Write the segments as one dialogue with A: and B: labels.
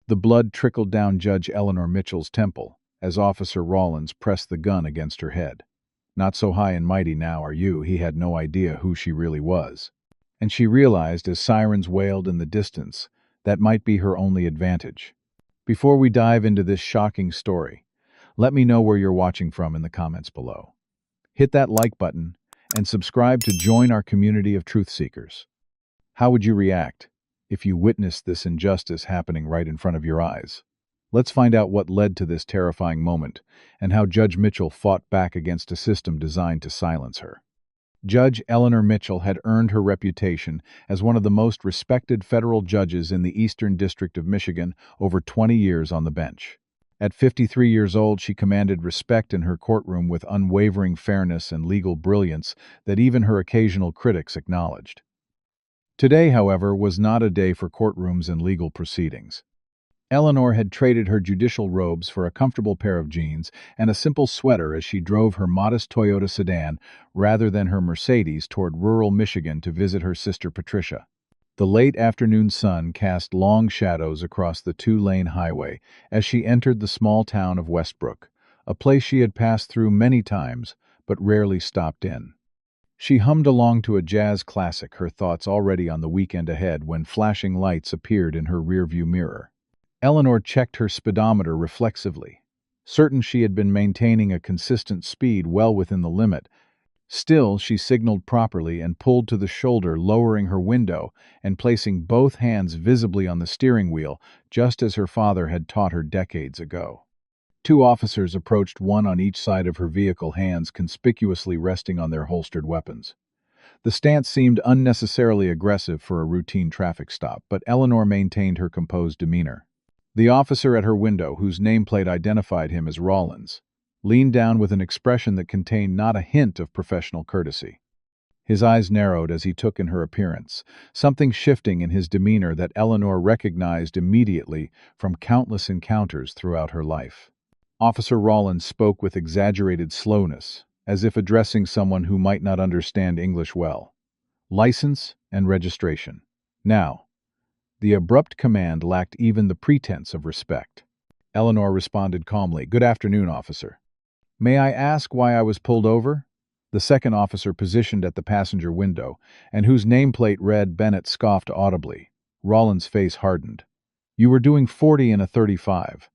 A: The blood trickled down Judge Eleanor Mitchell's temple as Officer Rawlins pressed the gun against her head. Not so high and mighty now, are you? He had no idea who she really was. And she realized as sirens wailed in the distance that might be her only advantage. Before we dive into this shocking story, let me know where you're watching from in the comments below. Hit that like button and subscribe to join our community of truth seekers. How would you react if you witnessed this injustice happening right in front of your eyes? Let's find out what led to this terrifying moment and how Judge Mitchell fought back against a system designed to silence her. Judge Eleanor Mitchell had earned her reputation as one of the most respected federal judges in the Eastern District of Michigan over 20 years on the bench. At 53 years old, she commanded respect in her courtroom with unwavering fairness and legal brilliance that even her occasional critics acknowledged. Today, however, was not a day for courtrooms and legal proceedings. Eleanor had traded her judicial robes for a comfortable pair of jeans and a simple sweater as she drove her modest Toyota sedan rather than her Mercedes toward rural Michigan to visit her sister Patricia. The late afternoon sun cast long shadows across the two-lane highway as she entered the small town of Westbrook, a place she had passed through many times but rarely stopped in. She hummed along to a jazz classic, her thoughts already on the weekend ahead when flashing lights appeared in her rearview mirror. Eleanor checked her speedometer reflexively, certain she had been maintaining a consistent speed well within the limit. Still, she signaled properly and pulled to the shoulder, lowering her window and placing both hands visibly on the steering wheel, just as her father had taught her decades ago. Two officers approached, one on each side of her vehicle, hands conspicuously resting on their holstered weapons. The stance seemed unnecessarily aggressive for a routine traffic stop, but Eleanor maintained her composed demeanor. The officer at her window, whose nameplate identified him as Rawlins, leaned down with an expression that contained not a hint of professional courtesy. His eyes narrowed as he took in her appearance, something shifting in his demeanor that Eleanor recognized immediately from countless encounters throughout her life. Officer Rawlins spoke with exaggerated slowness, as if addressing someone who might not understand English well. "License and registration." Now, the abrupt command lacked even the pretense of respect. Eleanor responded calmly, "Good afternoon, officer. May I ask why I was pulled over?" The second officer, positioned at the passenger window, and whose nameplate read Bennett, scoffed audibly. Rawlins' face hardened. "You were doing 40 in a 35.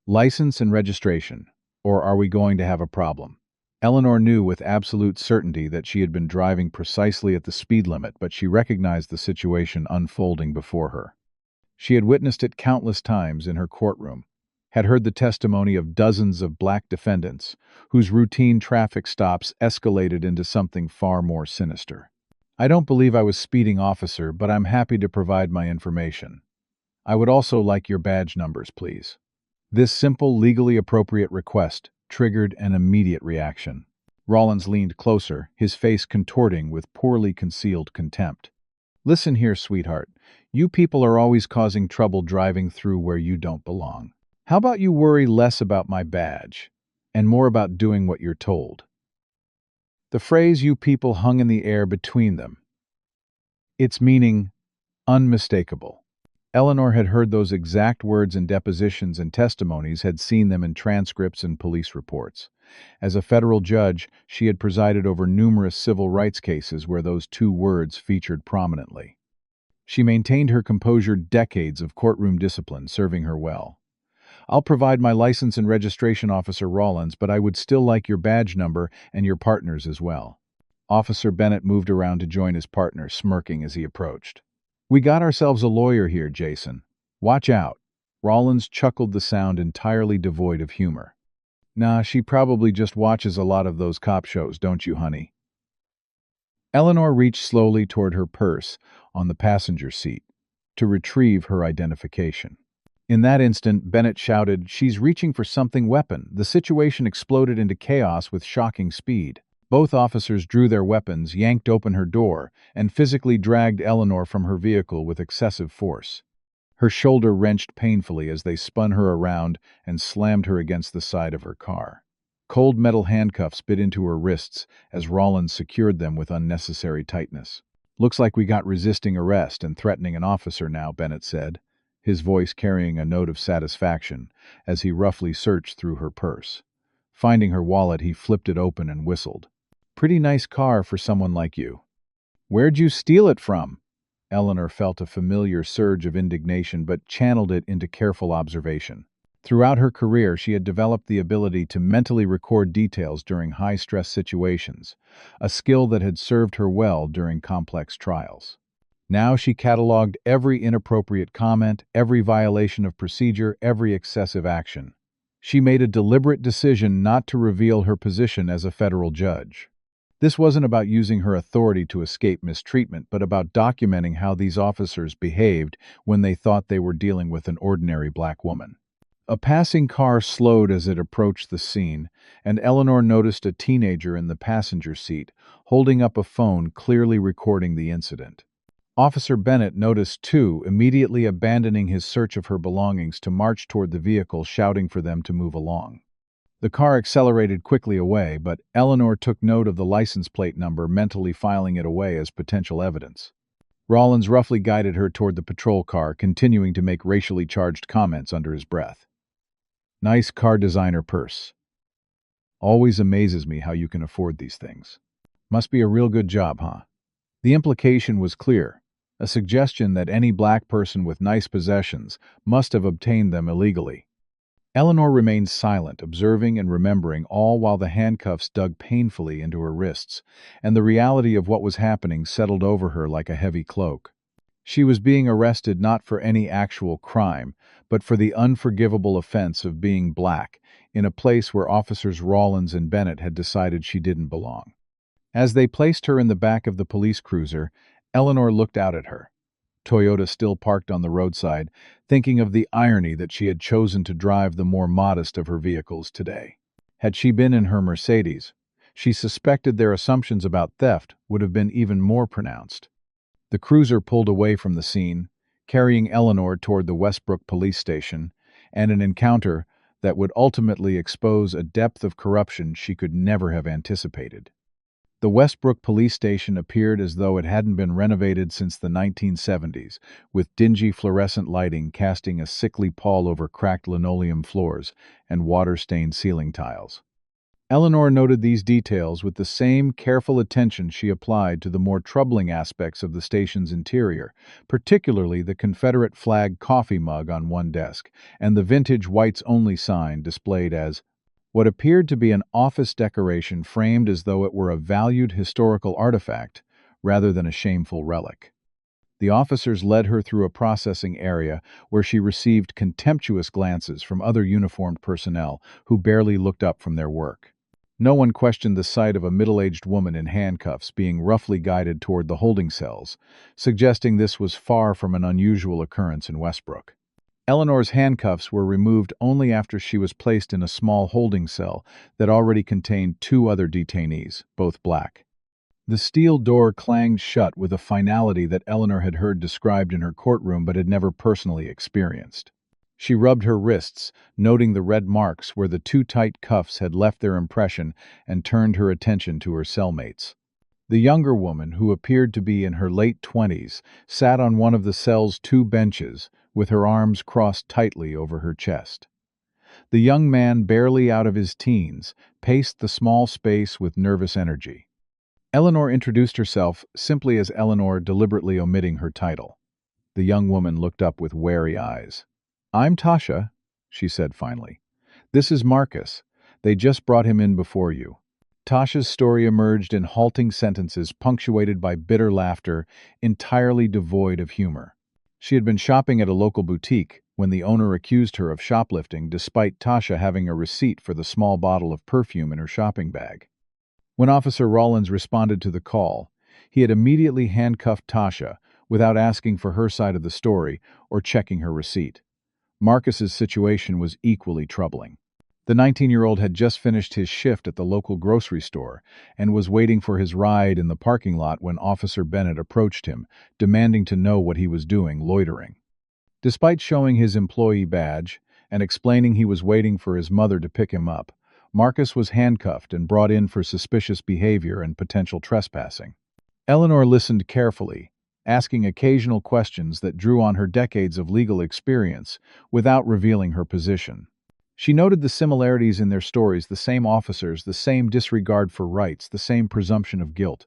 A: License and registration, or are we going to have a problem?" Eleanor knew with absolute certainty that she had been driving precisely at the speed limit, but she recognized the situation unfolding before her. She had witnessed it countless times in her courtroom, had heard the testimony of dozens of black defendants whose routine traffic stops escalated into something far more sinister. "I don't believe I was speeding, officer, but I'm happy to provide my information. I would also like your badge numbers, please." This simple, legally appropriate request triggered an immediate reaction. Rawlins leaned closer, his face contorting with poorly concealed contempt. "Listen here, sweetheart. You people are always causing trouble driving through where you don't belong. How about you worry less about my badge and more about doing what you're told?" The phrase "you people" hung in the air between them, its meaning unmistakable. Eleanor had heard those exact words in depositions and testimonies, had seen them in transcripts and police reports. As a federal judge, she had presided over numerous civil rights cases where those two words featured prominently. She maintained her composure, decades of courtroom discipline serving her well. "I'll provide my license and registration, Officer Rawlins, but I would still like your badge number and your partner's as well." Officer Bennett moved around to join his partner, smirking as he approached. "We got ourselves a lawyer here, Jason. Watch out." Rawlins chuckled, the sound entirely devoid of humor. "Nah, she probably just watches a lot of those cop shows, don't you, honey?" Eleanor reached slowly toward her purse on the passenger seat to retrieve her identification. In that instant, Bennett shouted, "She's reaching for something weapon." The situation exploded into chaos with shocking speed. Both officers drew their weapons, yanked open her door, and physically dragged Eleanor from her vehicle with excessive force. Her shoulder wrenched painfully as they spun her around and slammed her against the side of her car. Cold metal handcuffs bit into her wrists as Rawlins secured them with unnecessary tightness. "Looks like we got resisting arrest and threatening an officer now," Bennett said. his voice carrying a note of satisfaction as he roughly searched through her purse. Finding her wallet, he flipped it open and whistled. "Pretty nice car for someone like you." "Where'd you steal it from?" Eleanor felt a familiar surge of indignation but channeled it into careful observation. Throughout her career, she had developed the ability to mentally record details during high-stress situations, a skill that had served her well during complex trials. Now she cataloged every inappropriate comment, every violation of procedure, every excessive action. She made a deliberate decision not to reveal her position as a federal judge. This wasn't about using her authority to escape mistreatment, but about documenting how these officers behaved when they thought they were dealing with an ordinary black woman. A passing car slowed as it approached the scene, and Eleanor noticed a teenager in the passenger seat, holding up a phone clearly recording the incident. Officer Bennett noticed too, immediately abandoning his search of her belongings to march toward the vehicle, shouting for them to move along. The car accelerated quickly away, but Eleanor took note of the license plate number, mentally filing it away as potential evidence. Rollins roughly guided her toward the patrol car, continuing to make racially charged comments under his breath. "Nice car designer purse. Always amazes me how you can afford these things. Must be a real good job, huh?" The implication was clear, a suggestion that any black person with nice possessions must have obtained them illegally. Eleanor remained silent, observing and remembering, all while the handcuffs dug painfully into her wrists, and the reality of what was happening settled over her like a heavy cloak. She was being arrested not for any actual crime, but for the unforgivable offense of being black, in a place where Officers Rollins and Bennett had decided she didn't belong. As they placed her in the back of the police cruiser, Eleanor looked out at her. Toyota still parked on the roadside, thinking of the irony that she had chosen to drive the more modest of her vehicles today. Had she been in her Mercedes, she suspected their assumptions about theft would have been even more pronounced. The cruiser pulled away from the scene, carrying Eleanor toward the Westbrook police station, and an encounter that would ultimately expose a depth of corruption she could never have anticipated. The Westbrook police station appeared as though it hadn't been renovated since the 1970s, with dingy fluorescent lighting casting a sickly pall over cracked linoleum floors and water-stained ceiling tiles. Eleanor noted these details with the same careful attention she applied to the more troubling aspects of the station's interior, particularly the Confederate flag coffee mug on one desk and the vintage whites-only sign displayed as what appeared to be an office decoration framed as though it were a valued historical artifact rather than a shameful relic. The officers led her through a processing area where she received contemptuous glances from other uniformed personnel who barely looked up from their work. No one questioned the sight of a middle-aged woman in handcuffs being roughly guided toward the holding cells, suggesting this was far from an unusual occurrence in Westbrook. Eleanor's handcuffs were removed only after she was placed in a small holding cell that already contained two other detainees, both black. The steel door clanged shut with a finality that Eleanor had heard described in her courtroom but had never personally experienced. She rubbed her wrists, noting the red marks where the too tight cuffs had left their impression, and turned her attention to her cellmates. The younger woman, who appeared to be in her late 20s, sat on one of the cell's two benches, with her arms crossed tightly over her chest. The young man, barely out of his teens, paced the small space with nervous energy. Eleanor introduced herself simply as Eleanor, deliberately omitting her title. The young woman looked up with wary eyes. "I'm Tasha," she said finally. "This is Marcus. They just brought him in before you." Tasha's story emerged in halting sentences punctuated by bitter laughter, entirely devoid of humor. She had been shopping at a local boutique when the owner accused her of shoplifting, despite Tasha having a receipt for the small bottle of perfume in her shopping bag. When Officer Rollins responded to the call, he had immediately handcuffed Tasha without asking for her side of the story or checking her receipt. Marcus's situation was equally troubling. The 19-year-old had just finished his shift at the local grocery store and was waiting for his ride in the parking lot when Officer Bennett approached him, demanding to know what he was doing loitering. Despite showing his employee badge and explaining he was waiting for his mother to pick him up, Marcus was handcuffed and brought in for suspicious behavior and potential trespassing. Eleanor listened carefully, asking occasional questions that drew on her decades of legal experience without revealing her position. She noted the similarities in their stories, the same officers, the same disregard for rights, the same presumption of guilt.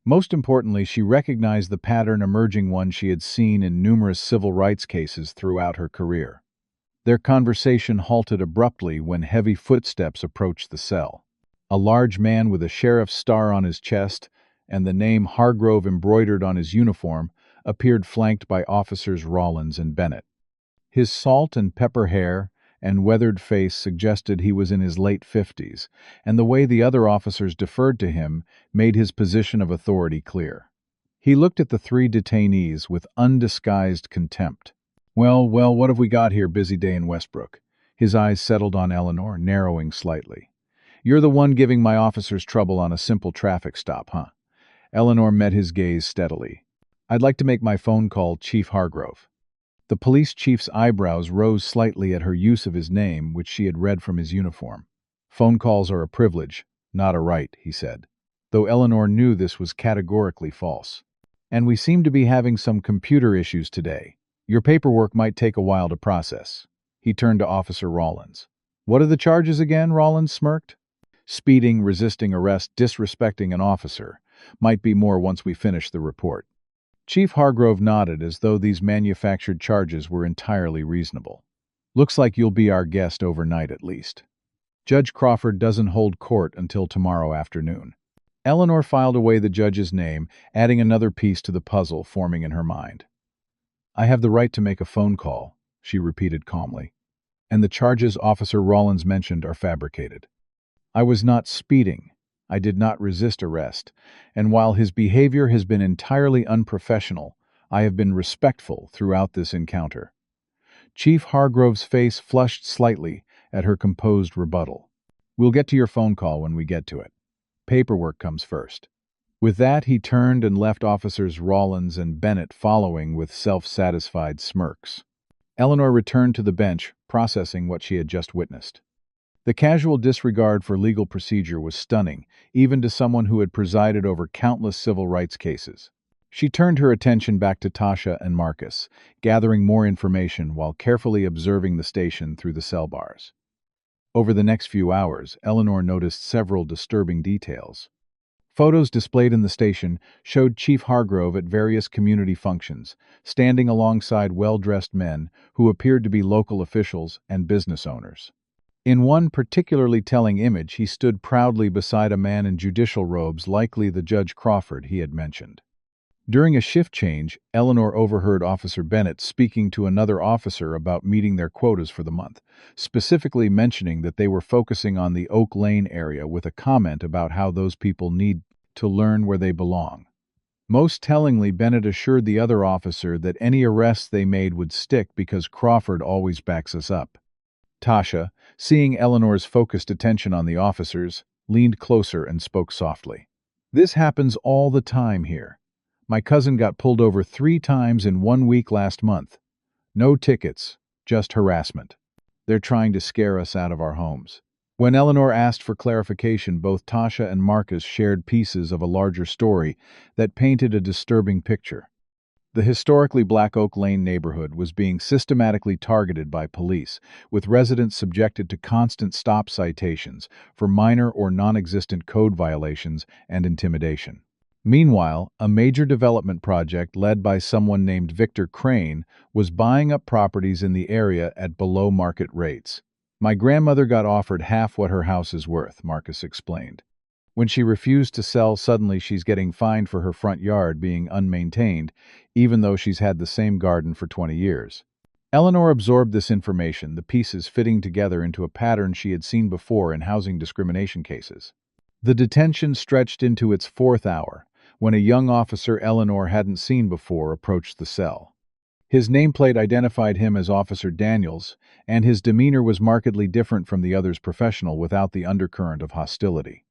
A: Most importantly, she recognized the pattern emerging, one she had seen in numerous civil rights cases throughout her career. Their conversation halted abruptly when heavy footsteps approached the cell. A large man with a sheriff's star on his chest and the name Hargrove embroidered on his uniform appeared, flanked by officers Rollins and Bennett. His salt and pepper hair and weathered face suggested he was in his late 50s, and the way the other officers deferred to him made his position of authority clear. He looked at the three detainees with undisguised contempt. Well, what have we got here? Busy day in Westbrook. His eyes settled on Eleanor, narrowing slightly. You're the one giving my officers trouble on a simple traffic stop, huh? Eleanor met his gaze steadily. I'd like to make my phone call, Chief Hargrove. The police chief's eyebrows rose slightly at her use of his name, which she had read from his uniform. Phone calls are a privilege, not a right, he said, though Eleanor knew this was categorically false. And we seem to be having some computer issues today. Your paperwork might take a while to process. He turned to Officer Rollins. What are the charges again? Rollins smirked. Speeding, resisting arrest, disrespecting an officer. Might be more once we finish the report. Chief Hargrove nodded as though these manufactured charges were entirely reasonable. Looks like you'll be our guest overnight at least. Judge Crawford doesn't hold court until tomorrow afternoon. Eleanor filed away the judge's name, adding another piece to the puzzle forming in her mind. I have the right to make a phone call, she repeated calmly, and the charges Officer Rollins mentioned are fabricated. I was not speeding. I did not resist arrest, and while his behavior has been entirely unprofessional, I have been respectful throughout this encounter. Chief Hargrove's face flushed slightly at her composed rebuttal. We'll get to your phone call when we get to it. Paperwork comes first. With that, he turned and left Officers Rollins and Bennett following with self-satisfied smirks. Eleanor returned to the bench, processing what she had just witnessed. The casual disregard for legal procedure was stunning, even to someone who had presided over countless civil rights cases. She turned her attention back to Tasha and Marcus, gathering more information while carefully observing the station through the cell bars. Over the next few hours, Eleanor noticed several disturbing details. Photos displayed in the station showed Chief Hargrove at various community functions, standing alongside well-dressed men who appeared to be local officials and business owners. In one particularly telling image, he stood proudly beside a man in judicial robes, likely the Judge Crawford he had mentioned. During a shift change, Eleanor overheard Officer Bennett speaking to another officer about meeting their quotas for the month, specifically mentioning that they were focusing on the Oak Lane area with a comment about how those people need to learn where they belong. Most tellingly, Bennett assured the other officer that any arrests they made would stick because Crawford always backs us up. Tasha, seeing Eleanor's focused attention on the officers, leaned closer and spoke softly. This happens all the time here. My cousin got pulled over 3 times in 1 week last month. No tickets, just harassment. They're trying to scare us out of our homes. When Eleanor asked for clarification, both Tasha and Marcus shared pieces of a larger story that painted a disturbing picture. The historically black Oak Lane neighborhood was being systematically targeted by police, with residents subjected to constant stop citations for minor or non-existent code violations and intimidation. Meanwhile, a major development project led by someone named Victor Crane was buying up properties in the area at below-market rates. My grandmother got offered half what her house is worth, Marcus explained. When she refused to sell, suddenly she's getting fined for her front yard being unmaintained, even though she's had the same garden for 20 years. Eleanor absorbed this information, the pieces fitting together into a pattern she had seen before in housing discrimination cases. The detention stretched into its 4th hour, when a young officer Eleanor hadn't seen before approached the cell. His nameplate identified him as Officer Daniels, and his demeanor was markedly different from the others, professional without the undercurrent of hostility.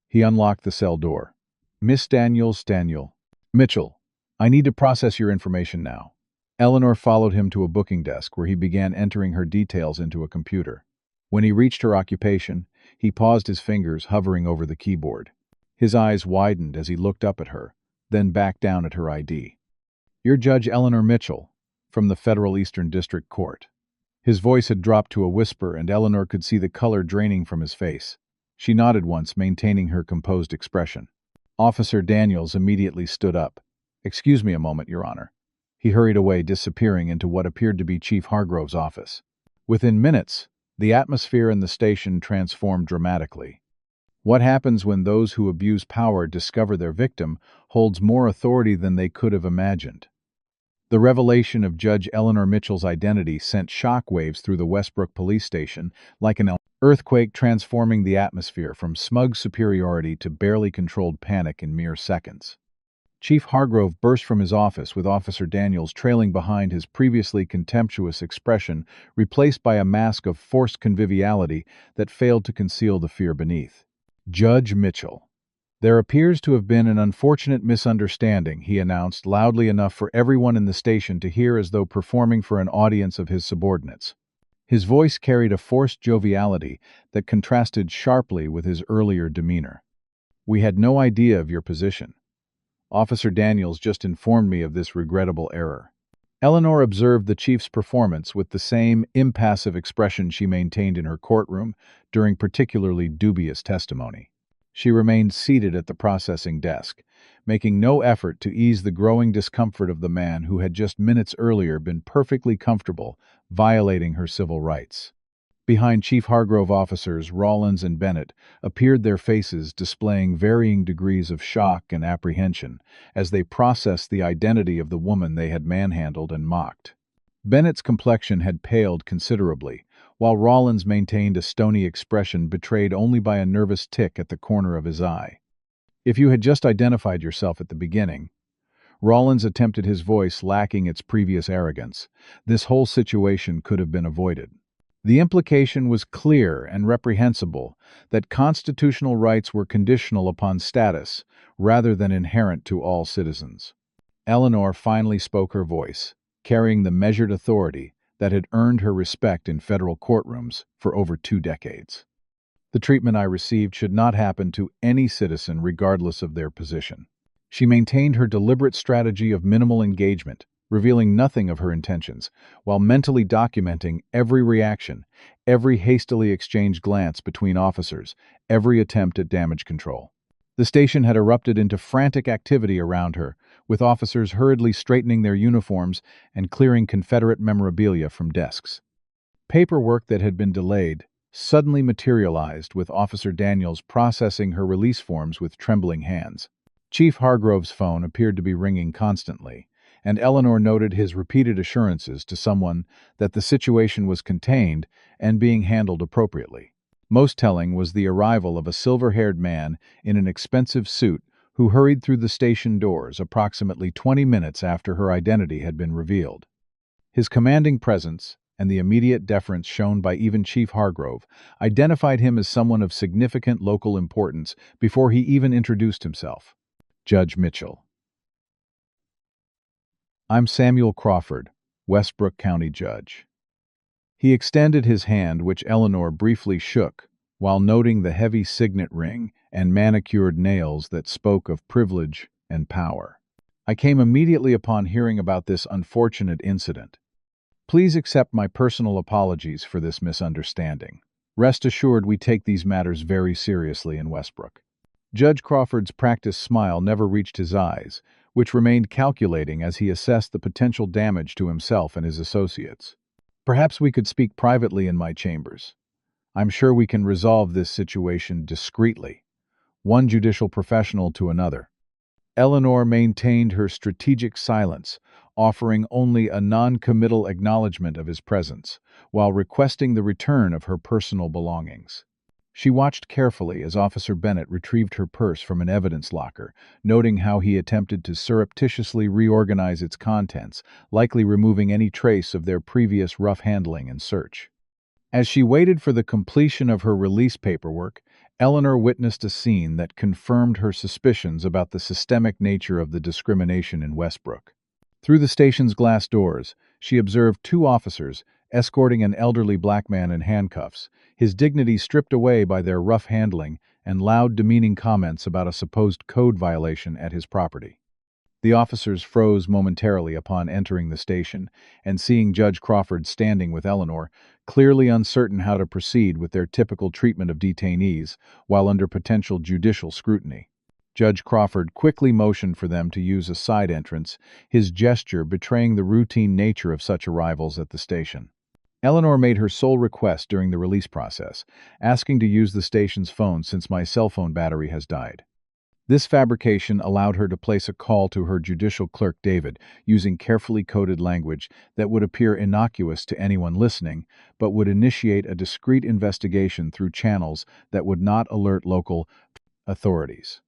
A: He unlocked the cell door. Miss Daniels, Daniel. Mitchell, I need to process your information now. Eleanor followed him to a booking desk where he began entering her details into a computer. When he reached her occupation, he paused, his fingers hovering over the keyboard. His eyes widened as he looked up at her, then back down at her ID. "You're Judge Eleanor Mitchell, from the Federal Eastern District Court." His voice had dropped to a whisper, and Eleanor could see the color draining from his face. She nodded once, maintaining her composed expression. Officer Daniels immediately stood up. "Excuse me a moment, Your Honor." He hurried away, disappearing into what appeared to be Chief Hargrove's office. Within minutes, the atmosphere in the station transformed dramatically. What happens when those who abuse power discover their victim holds more authority than they could have imagined. The revelation of Judge Eleanor Mitchell's identity sent shockwaves through the Westbrook police station, like an earthquake, transforming the atmosphere from smug superiority to barely controlled panic in mere seconds. Chief Hargrove burst from his office with Officer Daniels trailing behind, his previously contemptuous expression replaced by a mask of forced conviviality that failed to conceal the fear beneath. "Judge Mitchell, there appears to have been an unfortunate misunderstanding," he announced loudly enough for everyone in the station to hear, as though performing for an audience of his subordinates. His voice carried a forced joviality that contrasted sharply with his earlier demeanor. "We had no idea of your position. Officer Daniels just informed me of this regrettable error." Eleanor observed the chief's performance with the same impassive expression she maintained in her courtroom during particularly dubious testimony. She remained seated at the processing desk, making no effort to ease the growing discomfort of the man who had just minutes earlier been perfectly comfortable violating her civil rights. Behind Chief Hargrove, officers Rollins and Bennett appeared, their faces displaying varying degrees of shock and apprehension as they processed the identity of the woman they had manhandled and mocked. Bennett's complexion had paled considerably, while Rollins maintained a stony expression betrayed only by a nervous tic at the corner of his eye. "If you had just identified yourself at the beginning," Rollins attempted, his voice lacking its previous arrogance, "this whole situation could have been avoided." The implication was clear and reprehensible, that constitutional rights were conditional upon status rather than inherent to all citizens. Eleanor finally spoke her voice, carrying the measured authority that had earned her respect in federal courtrooms for over 2 decades. "The treatment I received should not happen to any citizen regardless of their position." She maintained her deliberate strategy of minimal engagement, revealing nothing of her intentions, while mentally documenting every reaction, every hastily exchanged glance between officers, every attempt at damage control. The station had erupted into frantic activity around her, with officers hurriedly straightening their uniforms and clearing Confederate memorabilia from desks. Paperwork that had been delayed suddenly materialized, with Officer Daniels processing her release forms with trembling hands. Chief Hargrove's phone appeared to be ringing constantly, and Eleanor noted his repeated assurances to someone that the situation was contained and being handled appropriately. Most telling was the arrival of a silver-haired man in an expensive suit who hurried through the station doors approximately 20 minutes after her identity had been revealed. His commanding presence and the immediate deference shown by even Chief Hargrove identified him as someone of significant local importance before he even introduced himself. "Judge Mitchell. I'm Samuel Crawford, Westbrook County Judge." He extended his hand, which Eleanor briefly shook, while noting the heavy signet ring and manicured nails that spoke of privilege and power. "I came immediately upon hearing about this unfortunate incident. Please accept my personal apologies for this misunderstanding. Rest assured we take these matters very seriously in Westbrook." Judge Crawford's practiced smile never reached his eyes, which remained calculating as he assessed the potential damage to himself and his associates. "Perhaps we could speak privately in my chambers. I'm sure we can resolve this situation discreetly, one judicial professional to another." Eleanor maintained her strategic silence, offering only a non-committal acknowledgement of his presence, while requesting the return of her personal belongings. She watched carefully as Officer Bennett retrieved her purse from an evidence locker, noting how he attempted to surreptitiously reorganize its contents, likely removing any trace of their previous rough handling and search. As she waited for the completion of her release paperwork, Eleanor witnessed a scene that confirmed her suspicions about the systemic nature of the discrimination in Westbrook. Through the station's glass doors, she observed 2 officers escorting an elderly black man in handcuffs, his dignity stripped away by their rough handling and loud, demeaning comments about a supposed code violation at his property. The officers froze momentarily upon entering the station and seeing Judge Crawford standing with Eleanor, clearly uncertain how to proceed with their typical treatment of detainees while under potential judicial scrutiny. Judge Crawford quickly motioned for them to use a side entrance, his gesture betraying the routine nature of such arrivals at the station. Eleanor made her sole request during the release process, asking to use the station's phone since my cell phone battery has died. This fabrication allowed her to place a call to her judicial clerk David, using carefully coded language that would appear innocuous to anyone listening, but would initiate a discreet investigation through channels that would not alert local authorities.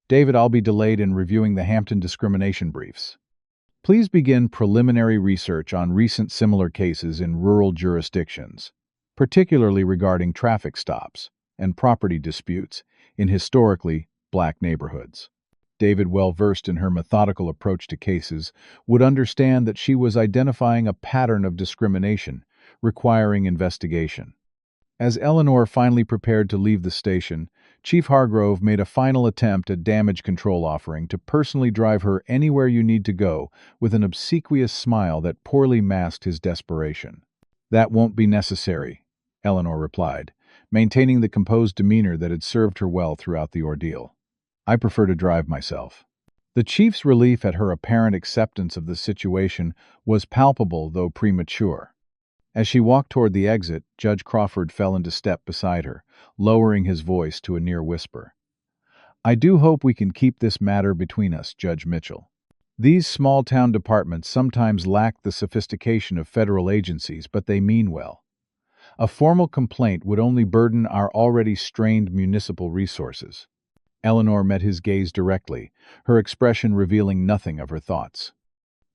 A: David, I'll be delayed in reviewing the Hampton discrimination briefs. Please begin preliminary research on recent similar cases in rural jurisdictions, particularly regarding traffic stops and property disputes in historically black neighborhoods. David, well versed in her methodical approach to cases, would understand that she was identifying a pattern of discrimination requiring investigation. As Eleanor finally prepared to leave the station, Chief Hargrove made a final attempt at damage control, offering to personally drive her anywhere you need to go, with an obsequious smile that poorly masked his desperation. That won't be necessary, Eleanor replied, maintaining the composed demeanor that had served her well throughout the ordeal. I prefer to drive myself. The chief's relief at her apparent acceptance of the situation was palpable, though premature. As she walked toward the exit, Judge Crawford fell into step beside her, lowering his voice to a near whisper. I do hope we can keep this matter between us, Judge Mitchell. These small-town departments sometimes lack the sophistication of federal agencies, but they mean well. A formal complaint would only burden our already strained municipal resources. Eleanor met his gaze directly, her expression revealing nothing of her thoughts.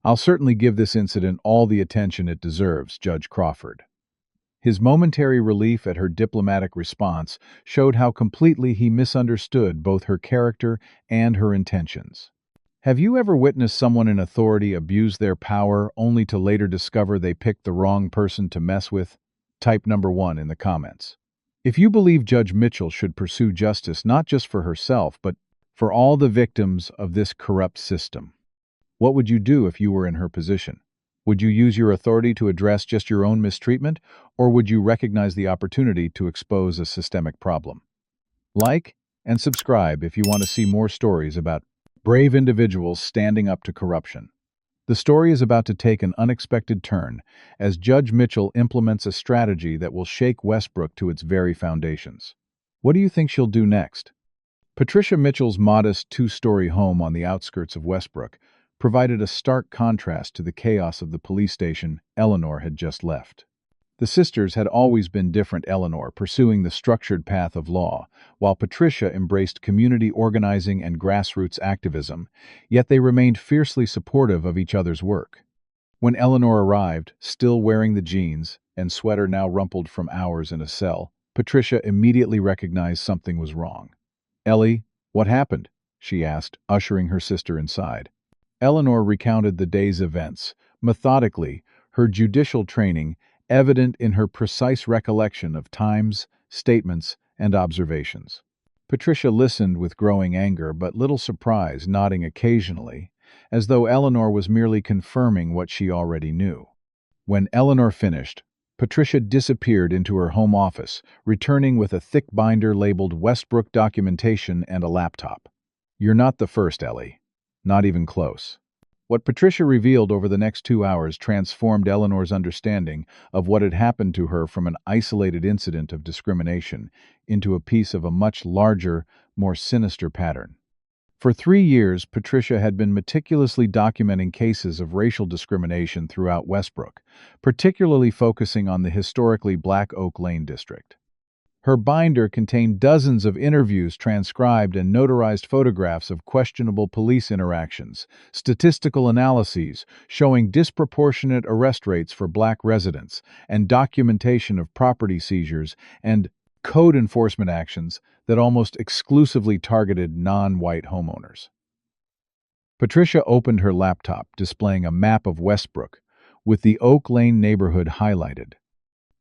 A: I'll certainly give this incident all the attention it deserves, Judge Crawford. His momentary relief at her diplomatic response showed how completely he misunderstood both her character and her intentions. Have you ever witnessed someone in authority abuse their power only to later discover they picked the wrong person to mess with? Type number 1 in the comments. If you believe Judge Mitchell should pursue justice not just for herself, but for all the victims of this corrupt system, what would you do if you were in her position? Would you use your authority to address just your own mistreatment, or would you recognize the opportunity to expose a systemic problem? Like and subscribe if you want to see more stories about brave individuals standing up to corruption. The story is about to take an unexpected turn as Judge Mitchell implements a strategy that will shake Westbrook to its very foundations. What do you think she'll do next? Patricia Mitchell's modest two-story home on the outskirts of Westbrook provided a stark contrast to the chaos of the police station Eleanor had just left. The sisters had always been different, Eleanor pursuing the structured path of law, while Patricia embraced community organizing and grassroots activism, yet they remained fiercely supportive of each other's work. When Eleanor arrived, still wearing the jeans and sweater now rumpled from hours in a cell, Patricia immediately recognized something was wrong. Ellie, what happened? She asked, ushering her sister inside. Eleanor recounted the day's events, methodically, her judicial training evident in her precise recollection of times, statements, and observations. Patricia listened with growing anger but little surprise, nodding occasionally, as though Eleanor was merely confirming what she already knew. When Eleanor finished, Patricia disappeared into her home office, returning with a thick binder labeled Westbrook Documentation and a laptop. You're not the first, Ellie. Not even close. What Patricia revealed over the next 2 hours transformed Eleanor's understanding of what had happened to her from an isolated incident of discrimination into a piece of a much larger, more sinister pattern. For 3 years, Patricia had been meticulously documenting cases of racial discrimination throughout Westbrook, particularly focusing on the historically Black Oak Lane district. Her binder contained dozens of interviews, transcribed and notarized photographs of questionable police interactions, statistical analyses showing disproportionate arrest rates for Black residents, and documentation of property seizures and code enforcement actions that almost exclusively targeted non-white homeowners. Patricia opened her laptop, displaying a map of Westbrook, with the Oak Lane neighborhood highlighted.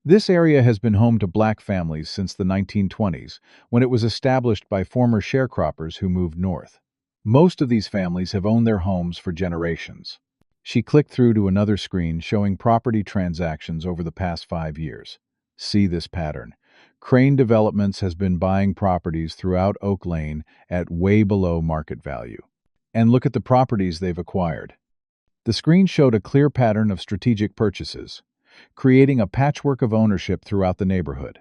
A: This area has been home to Black families since the 1920s, when it was established by former sharecroppers who moved north. Most of these families have owned their homes for generations. She clicked through to another screen showing property transactions over the past 5 years. See this pattern. Crane Developments has been buying properties throughout Oak Lane at way below market value. And look at the properties they've acquired. The screen showed a clear pattern of strategic purchases, creating a patchwork of ownership throughout the neighborhood.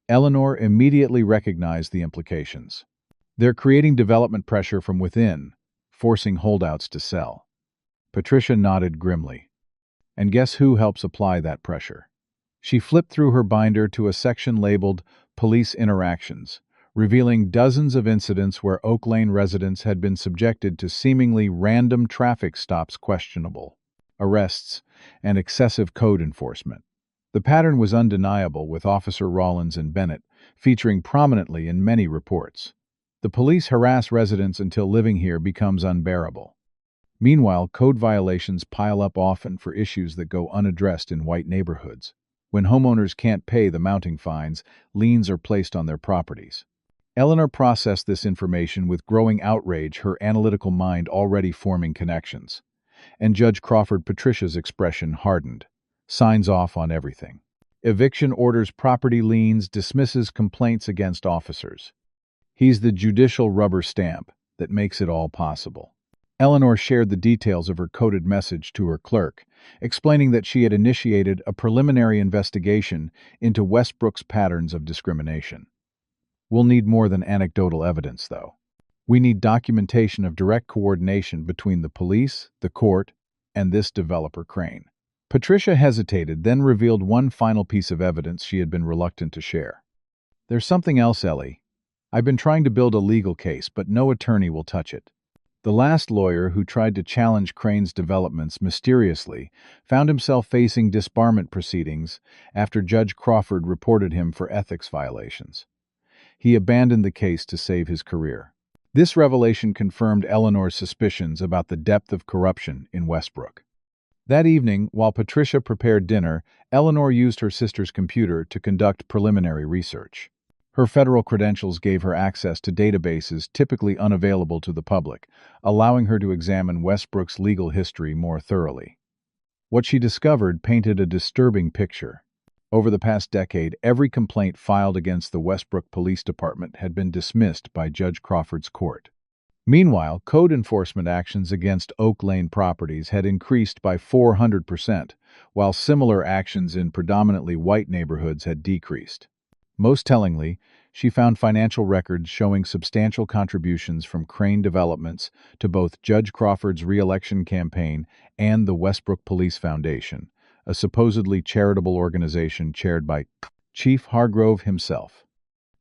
A: Eleanor immediately recognized the implications. They're creating development pressure from within, forcing holdouts to sell. Patricia nodded grimly. And guess who helps apply that pressure? She flipped through her binder to a section labeled Police Interactions, revealing dozens of incidents where Oak Lane residents had been subjected to seemingly random traffic stops, questionable arrests, and excessive code enforcement. The pattern was undeniable, with Officer Rollins and Bennett featuring prominently in many reports. The police harass residents until living here becomes unbearable. Meanwhile, code violations pile up often for issues that go unaddressed in white neighborhoods. When homeowners can't pay the mounting fines, liens are placed on their properties. Eleanor processed this information with growing outrage, her analytical mind already forming connections. And Judge Patricia's expression hardened. Signs off on everything. Eviction orders property liens, dismisses complaints against officers. He's the judicial rubber stamp that makes it all possible. Eleanor shared the details of her coded message to her clerk, explaining that she had initiated a preliminary investigation into Westbrook's patterns of discrimination. We'll need more than anecdotal evidence, though. We need documentation of direct coordination between the police, the court, and this developer Crane. Patricia hesitated, then revealed one final piece of evidence she had been reluctant to share. There's something else, Ellie. I've been trying to build a legal case, but no attorney will touch it. The last lawyer who tried to challenge Crane's developments mysteriously found himself facing disbarment proceedings after Judge Crawford reported him for ethics violations. He abandoned the case to save his career. This revelation confirmed Eleanor's suspicions about the depth of corruption in Westbrook. That evening, while Patricia prepared dinner, Eleanor used her sister's computer to conduct preliminary research. Her federal credentials gave her access to databases typically unavailable to the public, allowing her to examine Westbrook's legal history more thoroughly. What she discovered painted a disturbing picture. Over the past decade, every complaint filed against the Westbrook Police Department had been dismissed by Judge Crawford's court. Meanwhile, code enforcement actions against Oak Lane properties had increased by 400%, while similar actions in predominantly white neighborhoods had decreased. Most tellingly, she found financial records showing substantial contributions from Crane Developments to both Judge Crawford's re-election campaign and the Westbrook Police Foundation, a supposedly charitable organization chaired by Chief Hargrove himself.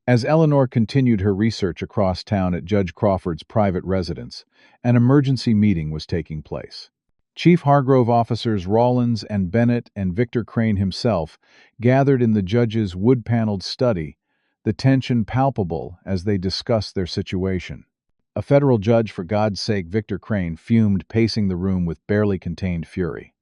A: As Eleanor continued her research across town at Judge Crawford's private residence, an emergency meeting was taking place. Chief Hargrove officers Rollins and Bennett and Victor Crane himself gathered in the judge's wood-paneled study, the tension palpable as they discussed their situation. A federal judge, for God's sake, Victor Crane fumed, pacing the room with barely contained fury.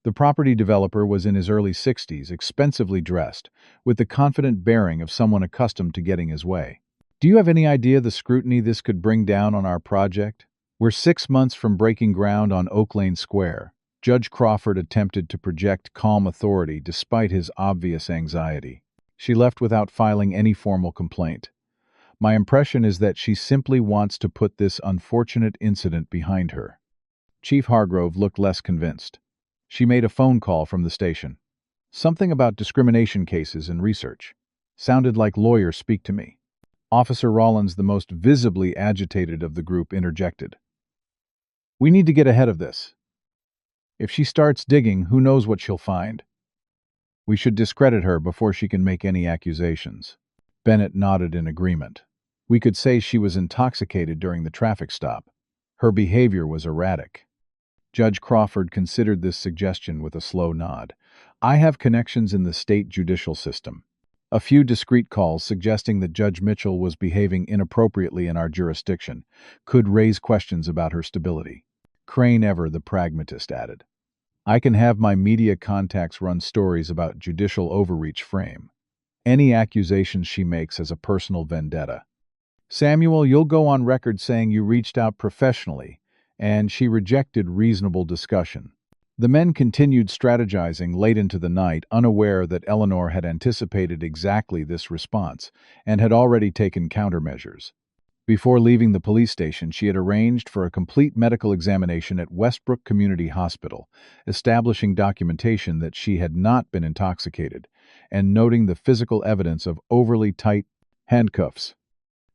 A: The property developer was in his early 60s, expensively dressed, with the confident bearing of someone accustomed to getting his way. Do you have any idea the scrutiny this could bring down on our project? We're 6 months from breaking ground on Oak Lane Square. Judge Crawford attempted to project calm authority despite his obvious anxiety. She left without filing any formal complaint. My impression is that she simply wants to put this unfortunate incident behind her. Chief Hargrove looked less convinced. She made a phone call from the station. Something about discrimination cases and research. Sounded like lawyers speak to me. Officer Rollins, the most visibly agitated of the group, interjected. We need to get ahead of this. If she starts digging, who knows what she'll find? We should discredit her before she can make any accusations. Bennett nodded in agreement. We could say she was intoxicated during the traffic stop. Her behavior was erratic. Judge Crawford considered this suggestion with a slow nod. I have connections in the state judicial system. A few discreet calls suggesting that Judge Mitchell was behaving inappropriately in our jurisdiction could raise questions about her stability. Crane, ever the pragmatist, added. I can have my media contacts run stories about judicial overreach frame any accusations she makes as a personal vendetta. Samuel, you'll go on record saying you reached out professionally, and she rejected reasonable discussion. The men continued strategizing late into the night, unaware that Eleanor had anticipated exactly this response and had already taken countermeasures. Before leaving the police station, she had arranged for a complete medical examination at Westbrook Community Hospital, establishing documentation that she had not been intoxicated, and noting the physical evidence of overly tight handcuffs.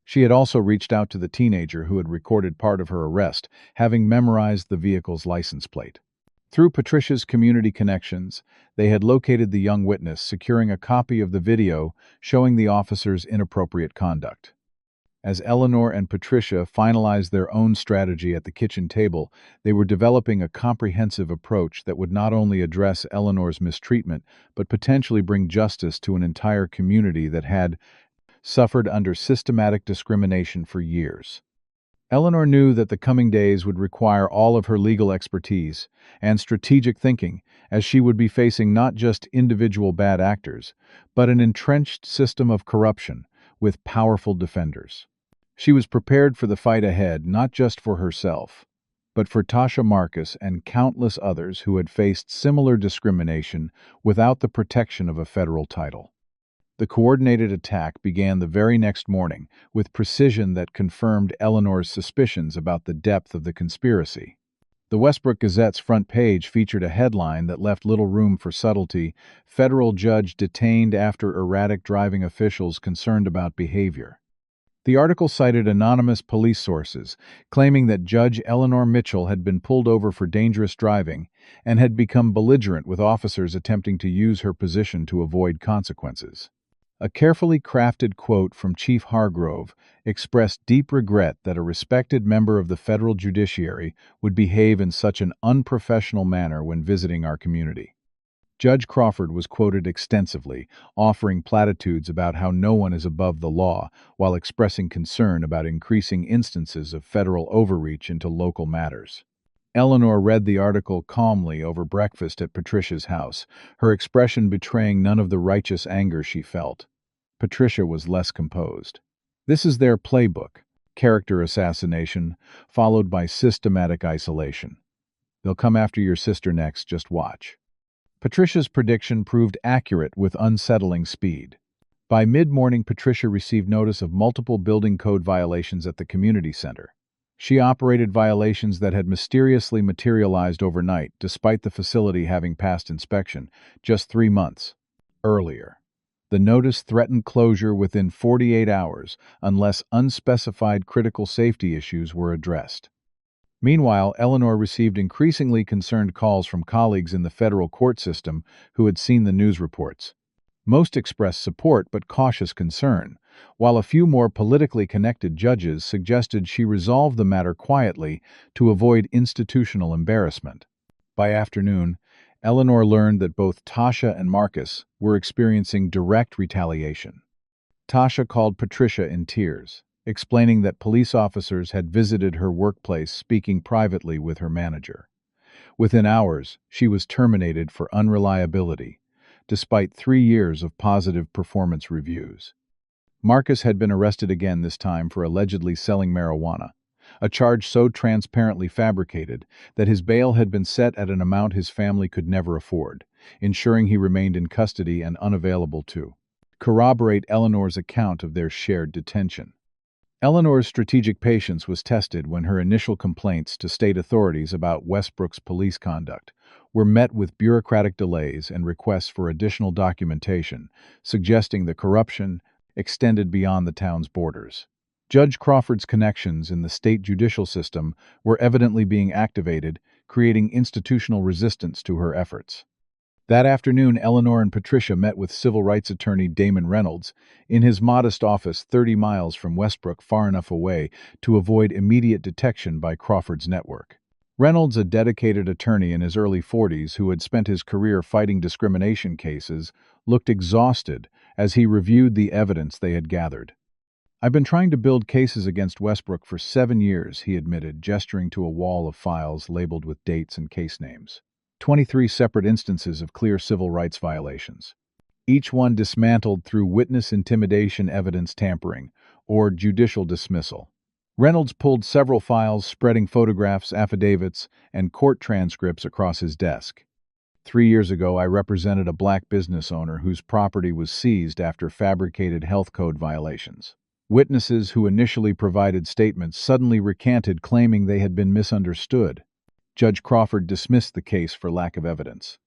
A: She had also reached out to the teenager who had recorded part of her arrest, having memorized the vehicle's license plate. Through Patricia's community connections, they had located the young witness, securing a copy of the video showing the officer's inappropriate conduct. As Eleanor and Patricia finalized their own strategy at the kitchen table, they were developing a comprehensive approach that would not only address Eleanor's mistreatment, but potentially bring justice to an entire community that had suffered under systematic discrimination for years. Eleanor knew that the coming days would require all of her legal expertise and strategic thinking, as she would be facing not just individual bad actors, but an entrenched system of corruption with powerful defenders. She was prepared for the fight ahead, not just for herself, but for Tasha Marcus and countless others who had faced similar discrimination without the protection of a federal title. The coordinated attack began the very next morning, with precision that confirmed Eleanor's suspicions about the depth of the conspiracy. The Westbrook Gazette's front page featured a headline that left little room for subtlety: "Federal Judge Detained After Erratic Driving Officials Concerned About Behavior." The article cited anonymous police sources, claiming that Judge Eleanor Mitchell had been pulled over for dangerous driving and had become belligerent with officers attempting to use her position to avoid consequences. A carefully crafted quote from Chief Hargrove expressed deep regret that a respected member of the federal judiciary would behave in such an unprofessional manner when visiting our community. Judge Crawford was quoted extensively, offering platitudes about how no one is above the law, while expressing concern about increasing instances of federal overreach into local matters. Eleanor read the article calmly over breakfast at Patricia's house, her expression betraying none of the righteous anger she felt. Patricia was less composed. This is their playbook: character assassination, followed by systematic isolation. They'll come after your sister next, just watch. Patricia's prediction proved accurate with unsettling speed. By mid-morning, Patricia received notice of multiple building code violations at the community center. She operated violations that had mysteriously materialized overnight, despite the facility having passed inspection just 3 months earlier. The notice threatened closure within 48 hours unless unspecified critical safety issues were addressed. Meanwhile, Eleanor received increasingly concerned calls from colleagues in the federal court system who had seen the news reports. Most expressed support but cautious concern, while a few more politically connected judges suggested she resolve the matter quietly to avoid institutional embarrassment. By afternoon, Eleanor learned that both Tasha and Marcus were experiencing direct retaliation. Tasha called Patricia in tears, explaining that police officers had visited her workplace speaking privately with her manager. Within hours, she was terminated for unreliability, despite 3 years of positive performance reviews. Marcus had been arrested again, this time for allegedly selling marijuana, a charge so transparently fabricated that his bail had been set at an amount his family could never afford, ensuring he remained in custody and unavailable to corroborate Eleanor's account of their shared detention. Eleanor's strategic patience was tested when her initial complaints to state authorities about Westbrook's police conduct were met with bureaucratic delays and requests for additional documentation, suggesting the corruption extended beyond the town's borders. Judge Crawford's connections in the state judicial system were evidently being activated, creating institutional resistance to her efforts. That afternoon, Eleanor and Patricia met with civil rights attorney Damon Reynolds in his modest office 30 miles from Westbrook, far enough away to avoid immediate detection by Crawford's network. Reynolds, a dedicated attorney in his early 40s who had spent his career fighting discrimination cases, looked exhausted as he reviewed the evidence they had gathered. "I've been trying to build cases against Westbrook for 7 years, he admitted, gesturing to a wall of files labeled with dates and case names. 23 separate instances of clear civil rights violations. each one dismantled through witness intimidation, evidence tampering, or judicial dismissal. Reynolds pulled several files spreading photographs, affidavits, and court transcripts across his desk. 3 years ago, I represented a black business owner whose property was seized after fabricated health code violations. Witnesses who initially provided statements suddenly recanted, claiming they had been misunderstood. Judge Crawford dismissed the case for lack of evidence.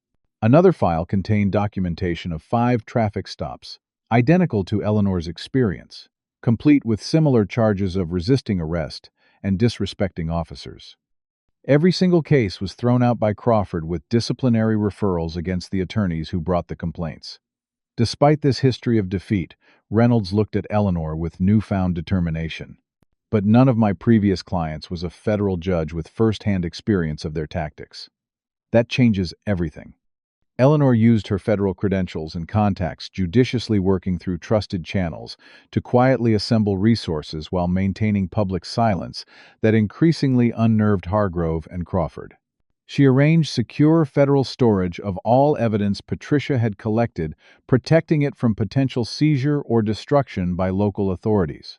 A: Another file contained documentation of 5 traffic stops, identical to Eleanor's experience, complete with similar charges of resisting arrest and disrespecting officers. Every single case was thrown out by Crawford with disciplinary referrals against the attorneys who brought the complaints. Despite this history of defeat, Reynolds looked at Eleanor with newfound determination. But none of my previous clients was a federal judge with first-hand experience of their tactics. That changes everything. Eleanor used her federal credentials and contacts, judiciously working through trusted channels to quietly assemble resources while maintaining public silence that increasingly unnerved Hargrove and Crawford. She arranged secure federal storage of all evidence Patricia had collected, protecting it from potential seizure or destruction by local authorities.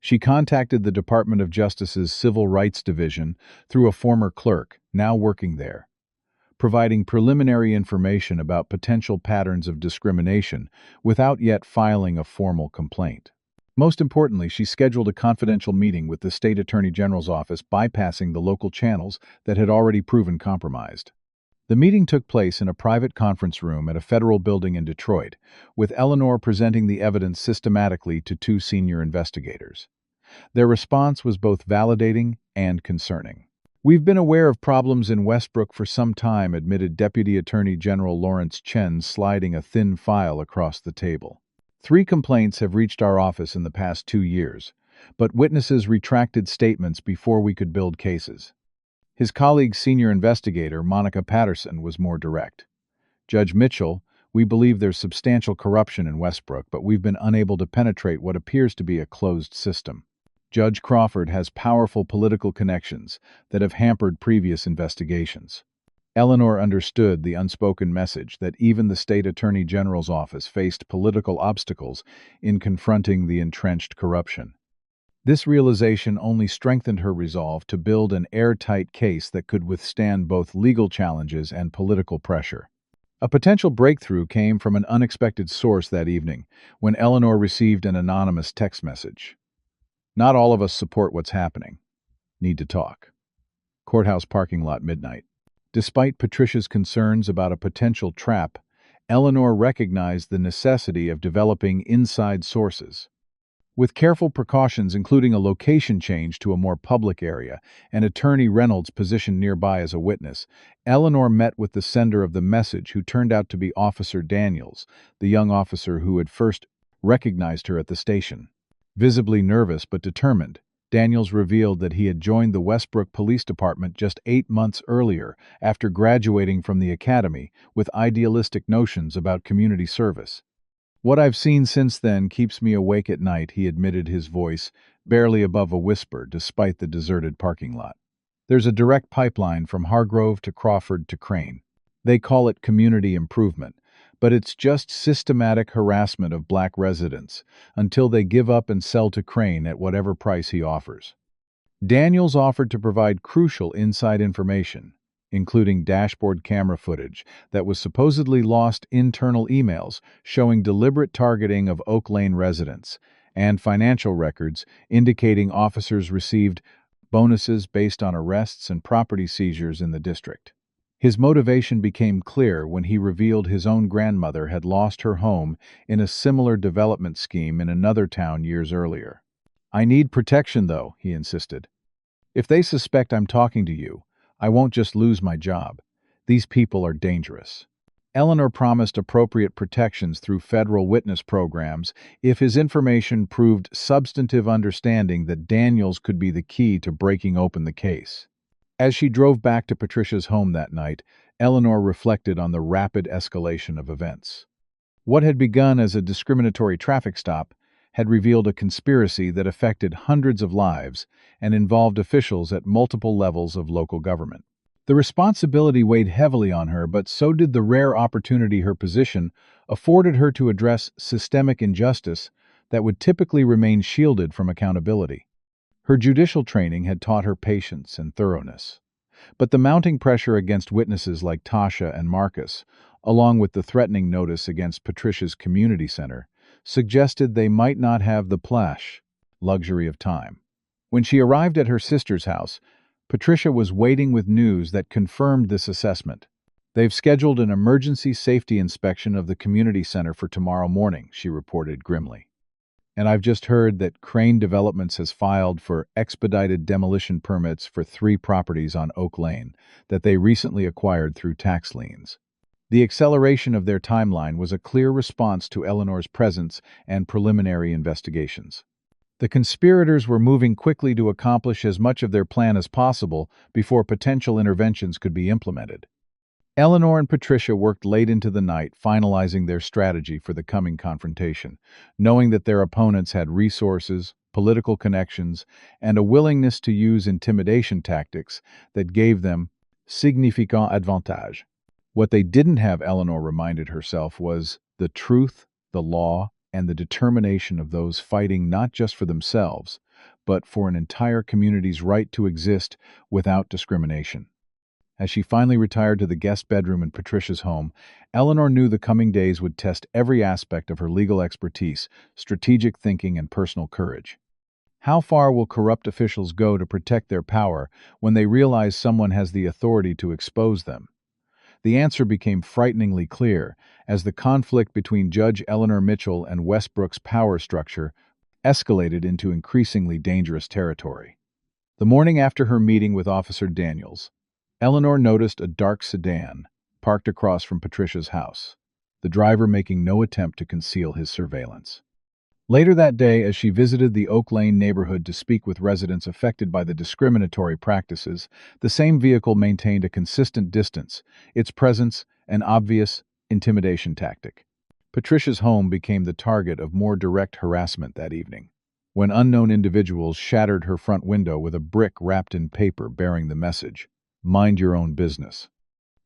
A: She contacted the Department of Justice's Civil Rights Division through a former clerk, now working there, providing preliminary information about potential patterns of discrimination without yet filing a formal complaint. Most importantly, she scheduled a confidential meeting with the State Attorney General's office, bypassing the local channels that had already proven compromised. The meeting took place in a private conference room at a federal building in Detroit, with Eleanor presenting the evidence systematically to 2 senior investigators. Their response was both validating and concerning. "We've been aware of problems in Westbrook for some time," admitted Deputy Attorney General Lawrence Chen, sliding a thin file across the table. "3 complaints have reached our office in the past 2 years, but witnesses retracted statements before we could build cases." His colleague's senior investigator, Monica Patterson, was more direct. "Judge Mitchell, we believe there's substantial corruption in Westbrook, but we've been unable to penetrate what appears to be a closed system. Judge Crawford has powerful political connections that have hampered previous investigations." Eleanor understood the unspoken message that even the State Attorney General's office faced political obstacles in confronting the entrenched corruption. This realization only strengthened her resolve to build an airtight case that could withstand both legal challenges and political pressure. A potential breakthrough came from an unexpected source that evening, when Eleanor received an anonymous text message. "Not all of us support what's happening. Need to talk." Courthouse parking lot, midnight. Despite Patricia's concerns about a potential trap, Eleanor recognized the necessity of developing inside sources. With careful precautions, including a location change to a more public area and attorney Reynolds positioned nearby as a witness, Eleanor met with the sender of the message, who turned out to be Officer Daniels, the young officer who had first recognized her at the station. Visibly nervous but determined, Daniels revealed that he had joined the Westbrook Police Department just 8 months earlier after graduating from the academy with idealistic notions about community service. "What I've seen since then keeps me awake at night," he admitted, his voice barely above a whisper despite the deserted parking lot. "There's a direct pipeline from Hargrove to Crawford to Crane. They call it community improvement, but it's just systematic harassment of black residents until they give up and sell to Crane at whatever price he offers." Daniels offered to provide crucial inside information, including dashboard camera footage that was supposedly lost, internal emails showing deliberate targeting of Oak Lane residents, and financial records indicating officers received bonuses based on arrests and property seizures in the district. His motivation became clear when he revealed his own grandmother had lost her home in a similar development scheme in another town years earlier. "I need protection, though," he insisted. "If they suspect I'm talking to you, I won't just lose my job. These people are dangerous." Eleanor promised appropriate protections through federal witness programs if his information proved substantive, understanding that Daniels could be the key to breaking open the case. As she drove back to Patricia's home that night, Eleanor reflected on the rapid escalation of events. What had begun as a discriminatory traffic stop had revealed a conspiracy that affected hundreds of lives and involved officials at multiple levels of local government. The responsibility weighed heavily on her, but so did the rare opportunity her position afforded her to address systemic injustice that would typically remain shielded from accountability. Her judicial training had taught her patience and thoroughness. But the mounting pressure against witnesses like Tasha and Marcus, along with the threatening notice against Patricia's community center, suggested they might not have the luxury of time. When she arrived at her sister's house, Patricia was waiting with news that confirmed this assessment. "They've scheduled an emergency safety inspection of the community center for tomorrow morning," she reported grimly. "And I've just heard that Crane Developments has filed for expedited demolition permits for 3 properties on Oak Lane that they recently acquired through tax liens." The acceleration of their timeline was a clear response to Eleanor's presence and preliminary investigations. The conspirators were moving quickly to accomplish as much of their plan as possible before potential interventions could be implemented. Eleanor and Patricia worked late into the night, finalizing their strategy for the coming confrontation, knowing that their opponents had resources, political connections, and a willingness to use intimidation tactics that gave them significant advantage. What they didn't have, Eleanor reminded herself, was the truth, the law, and the determination of those fighting not just for themselves, but for an entire community's right to exist without discrimination. As she finally retired to the guest bedroom in Patricia's home, Eleanor knew the coming days would test every aspect of her legal expertise, strategic thinking, and personal courage. How far will corrupt officials go to protect their power when they realize someone has the authority to expose them? The answer became frighteningly clear as the conflict between Judge Eleanor Mitchell and Westbrook's power structure escalated into increasingly dangerous territory. The morning after her meeting with Officer Daniels, Eleanor noticed a dark sedan parked across from Patricia's house, the driver making no attempt to conceal his surveillance. Later that day, as she visited the Oak Lane neighborhood to speak with residents affected by the discriminatory practices, the same vehicle maintained a consistent distance, its presence an obvious intimidation tactic. Patricia's home became the target of more direct harassment that evening, when unknown individuals shattered her front window with a brick wrapped in paper bearing the message, "Mind your own business."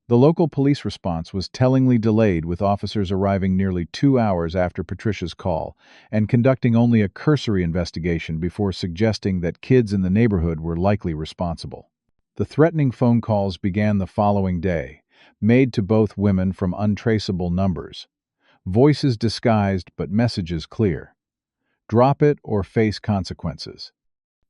A: The local police response was tellingly delayed, with officers arriving nearly 2 hours after Patricia's call and conducting only a cursory investigation before suggesting that kids in the neighborhood were likely responsible. The threatening phone calls began the following day, made to both women from untraceable numbers. Voices disguised but messages clear. Drop it or face consequences.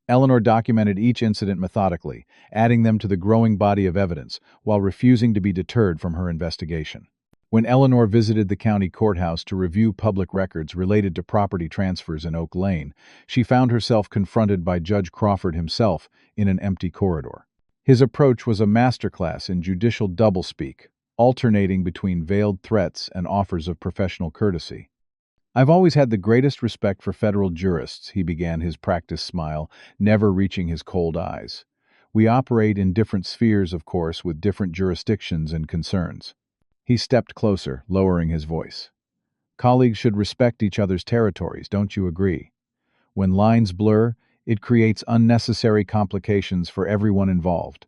A: Eleanor documented each incident methodically, adding them to the growing body of evidence, while refusing to be deterred from her investigation. When Eleanor visited the county courthouse to review public records related to property transfers in Oak Lane, she found herself confronted by Judge Crawford himself in an empty corridor. His approach was a masterclass in judicial doublespeak, alternating between veiled threats and offers of professional courtesy. "I've always had the greatest respect for federal jurists," he began, his practiced smile never reaching his cold eyes. "We operate in different spheres, of course, with different jurisdictions and concerns." He stepped closer, lowering his voice. "Colleagues should respect each other's territories, don't you agree? When lines blur, it creates unnecessary complications for everyone involved."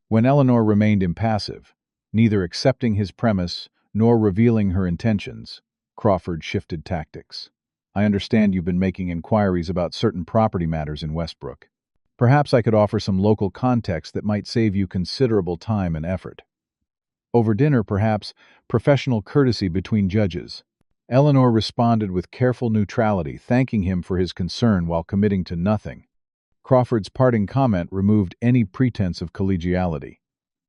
A: When Eleanor remained impassive, neither accepting his premise nor revealing her intentions, Crawford shifted tactics. "I understand you've been making inquiries about certain property matters in Westbrook. Perhaps I could offer some local context that might save you considerable time and effort. Over dinner, perhaps, professional courtesy between judges." Eleanor responded with careful neutrality, thanking him for his concern while committing to nothing. Crawford's parting comment removed any pretense of collegiality.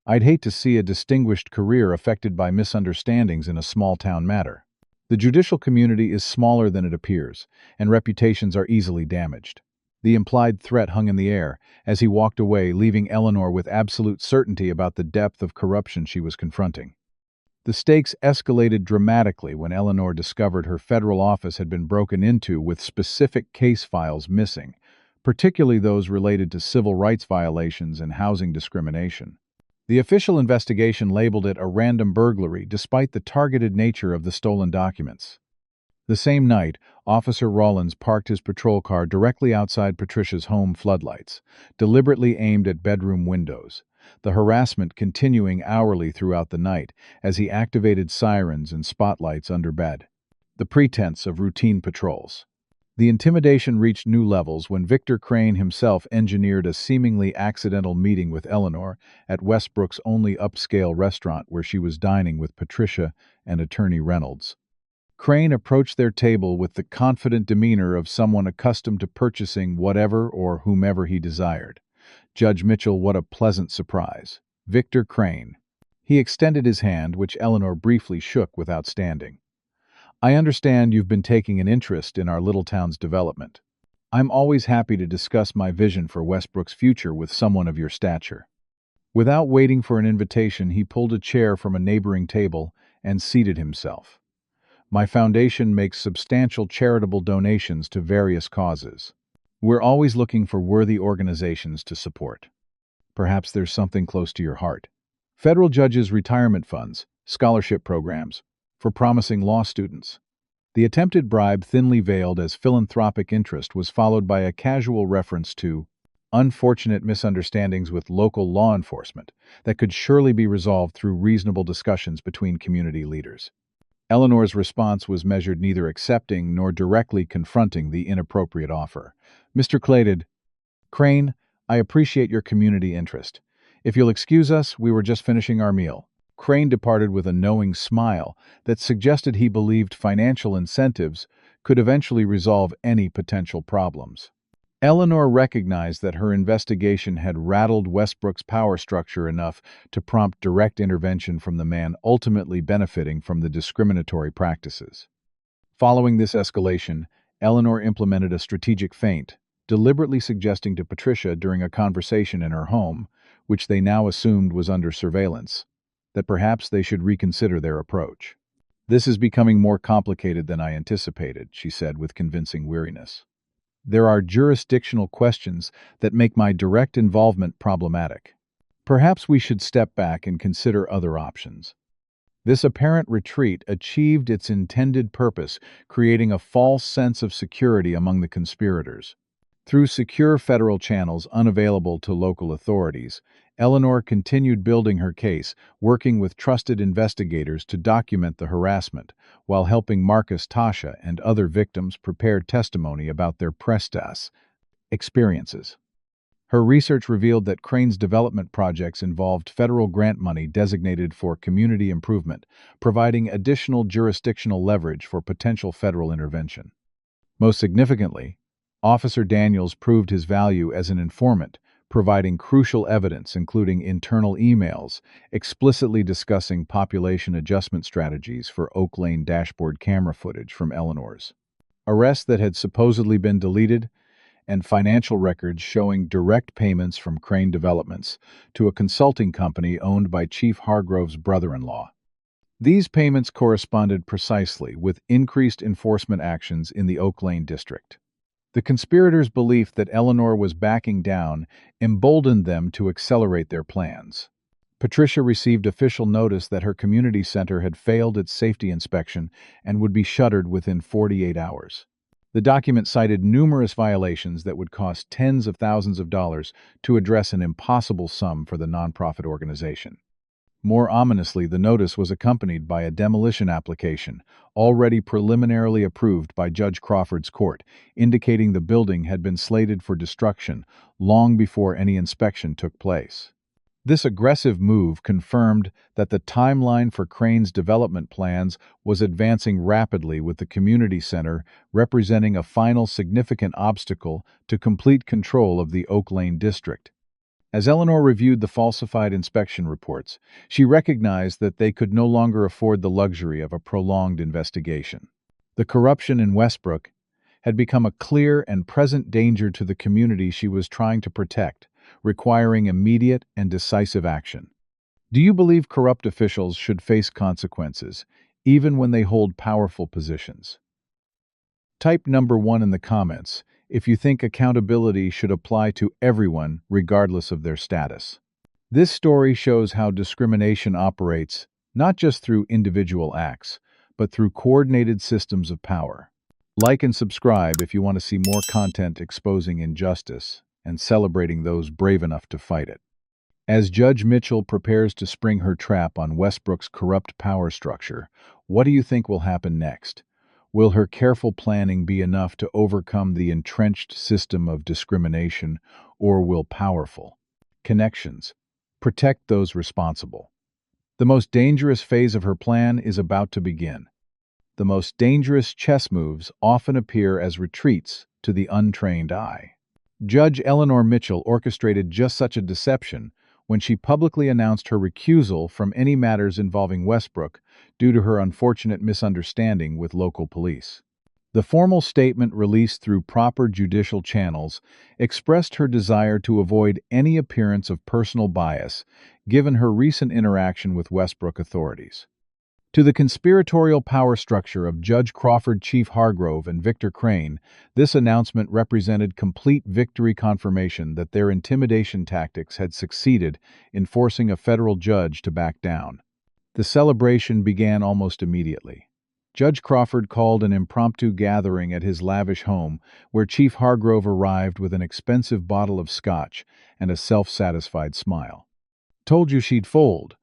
A: "I'd hate to see a distinguished career affected by misunderstandings in a small-town matter. The judicial community is smaller than it appears, and reputations are easily damaged." The implied threat hung in the air as he walked away, leaving Eleanor with absolute certainty about the depth of corruption she was confronting. The stakes escalated dramatically when Eleanor discovered her federal office had been broken into with specific case files missing, particularly those related to civil rights violations and housing discrimination. The official investigation labeled it a random burglary despite the targeted nature of the stolen documents. The same night, Officer Rollins parked his patrol car directly outside Patricia's home floodlights, deliberately aimed at bedroom windows, the harassment continuing hourly throughout the night as he activated sirens and spotlights under bed. The pretense of routine patrols. The intimidation reached new levels when Victor Crane himself engineered a seemingly accidental meeting with Eleanor at Westbrook's only upscale restaurant where she was dining with Patricia and attorney Reynolds. Crane approached their table with the confident demeanor of someone accustomed to purchasing whatever or whomever he desired. Judge Mitchell, what a pleasant surprise. Victor Crane. He extended his hand, which Eleanor briefly shook without standing. I understand you've been taking an interest in our little town's development. I'm always happy to discuss my vision for Westbrook's future with someone of your stature. Without waiting for an invitation, he pulled a chair from a neighboring table and seated himself. My foundation makes substantial charitable donations to various causes. We're always looking for worthy organizations to support. Perhaps there's something close to your heart. Federal judges' retirement funds, scholarship programs, for promising law students. The attempted bribe, thinly veiled as philanthropic interest, was followed by a casual reference to unfortunate misunderstandings with local law enforcement that could surely be resolved through reasonable discussions between community leaders. Eleanor's response was measured, neither accepting nor directly confronting the inappropriate offer. Mr. Crane, I appreciate your community interest. If you'll excuse us, we were just finishing our meal. Crane departed with a knowing smile that suggested he believed financial incentives could eventually resolve any potential problems. Eleanor recognized that her investigation had rattled Westbrook's power structure enough to prompt direct intervention from the man ultimately benefiting from the discriminatory practices. Following this escalation, Eleanor implemented a strategic feint, deliberately suggesting to Patricia during a conversation in her home, which they now assumed was under surveillance, that perhaps they should reconsider their approach. This is becoming more complicated than I anticipated, she said with convincing weariness. There are jurisdictional questions that make my direct involvement problematic. Perhaps we should step back and consider other options. This apparent retreat achieved its intended purpose, creating a false sense of security among the conspirators. Through secure federal channels unavailable to local authorities, Eleanor continued building her case, working with trusted investigators to document the harassment, while helping Marcus, Tasha, and other victims prepare testimony about their prestas experiences. Her research revealed that Crane's development projects involved federal grant money designated for community improvement, providing additional jurisdictional leverage for potential federal intervention. Most significantly, Officer Daniels proved his value as an informant, providing crucial evidence including internal emails explicitly discussing population adjustment strategies for Oak Lane dashboard camera footage from Eleanor's arrest that had supposedly been deleted, and financial records showing direct payments from Crane Developments to a consulting company owned by Chief Hargrove's brother-in-law. These payments corresponded precisely with increased enforcement actions in the Oak Lane district. The conspirators' belief that Eleanor was backing down emboldened them to accelerate their plans. Patricia received official notice that her community center had failed its safety inspection and would be shuttered within 48 hours. The document cited numerous violations that would cost tens of thousands of dollars to address an impossible sum for the nonprofit organization. More ominously, the notice was accompanied by a demolition application, already preliminarily approved by Judge Crawford's court, indicating the building had been slated for destruction long before any inspection took place. This aggressive move confirmed that the timeline for Crane's development plans was advancing rapidly, with the community center representing a final significant obstacle to complete control of the Oak Lane district. As Eleanor reviewed the falsified inspection reports, she recognized that they could no longer afford the luxury of a prolonged investigation. The corruption in Westbrook had become a clear and present danger to the community she was trying to protect, requiring immediate and decisive action. Do you believe corrupt officials should face consequences, even when they hold powerful positions? Type number 1 in the comments if you think accountability should apply to everyone regardless of their status. This story shows how discrimination operates not just through individual acts, but through coordinated systems of power. Like and subscribe if you want to see more content exposing injustice and celebrating those brave enough to fight it. As Judge Mitchell prepares to spring her trap on Westbrook's corrupt power structure, what do you think will happen next? Will her careful planning be enough to overcome the entrenched system of discrimination, or will powerful connections protect those responsible? The most dangerous phase of her plan is about to begin. The most dangerous chess moves often appear as retreats to the untrained eye. Judge Eleanor Mitchell orchestrated just such a deception when she publicly announced her recusal from any matters involving Westbrook due to her unfortunate misunderstanding with local police. The formal statement released through proper judicial channels expressed her desire to avoid any appearance of personal bias, given her recent interaction with Westbrook authorities. To the conspiratorial power structure of Judge Crawford, Chief Hargrove, and Victor Crane, this announcement represented complete victory confirmation that their intimidation tactics had succeeded in forcing a federal judge to back down. The celebration began almost immediately. Judge Crawford called an impromptu gathering at his lavish home, where Chief Hargrove arrived with an expensive bottle of scotch and a self-satisfied smile. "Told you she'd fold."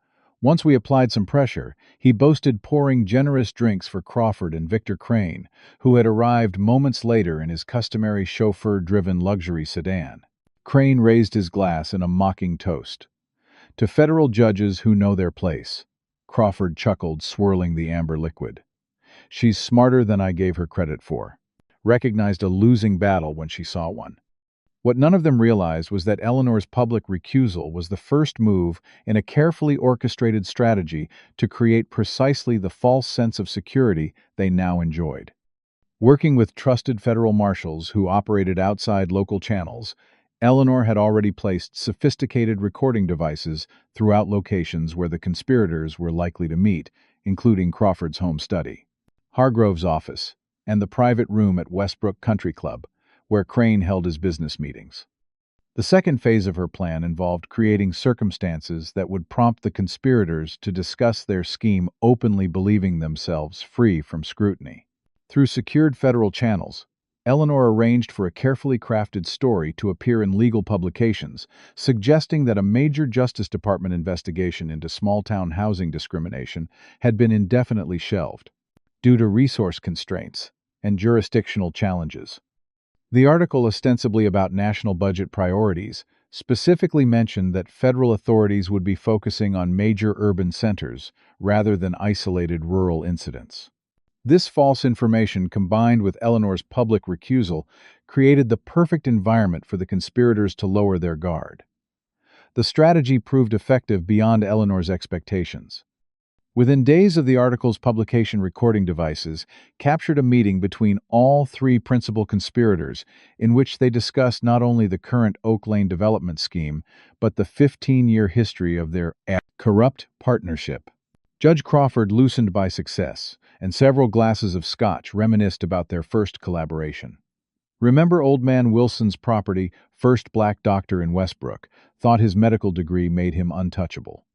A: Once we applied some pressure, he boasted, pouring generous drinks for Crawford and Victor Crane, who had arrived moments later in his customary chauffeur-driven luxury sedan. Crane raised his glass in a mocking toast. "To federal judges who know their place." Crawford chuckled, swirling the amber liquid. "She's smarter than I gave her credit for. Recognized a losing battle when she saw one." What none of them realized was that Eleanor's public recusal was the first move in a carefully orchestrated strategy to create precisely the false sense of security they now enjoyed. Working with trusted federal marshals who operated outside local channels, Eleanor had already placed sophisticated recording devices throughout locations where the conspirators were likely to meet, including Crawford's home study, Hargrove's office, and the private room at Westbrook Country Club, where Crane held his business meetings. The second phase of her plan involved creating circumstances that would prompt the conspirators to discuss their scheme openly, believing themselves free from scrutiny. Through secured federal channels, Eleanor arranged for a carefully crafted story to appear in legal publications, suggesting that a major Justice Department investigation into small-town housing discrimination had been indefinitely shelved due to resource constraints and jurisdictional challenges. The article, ostensibly about national budget priorities, specifically mentioned that federal authorities would be focusing on major urban centers rather than isolated rural incidents. This false information, combined with Eleanor's public recusal, created the perfect environment for the conspirators to lower their guard. The strategy proved effective beyond Eleanor's expectations. Within days of the article's publication, recording devices captured a meeting between all three principal conspirators in which they discussed not only the current Oak Lane development scheme, but the 15-year history of their corrupt partnership. Judge Crawford, loosened by success, and several glasses of scotch reminisced about their first collaboration. "Remember Old Man Wilson's property, first black doctor in Westbrook, thought his medical degree made him untouchable.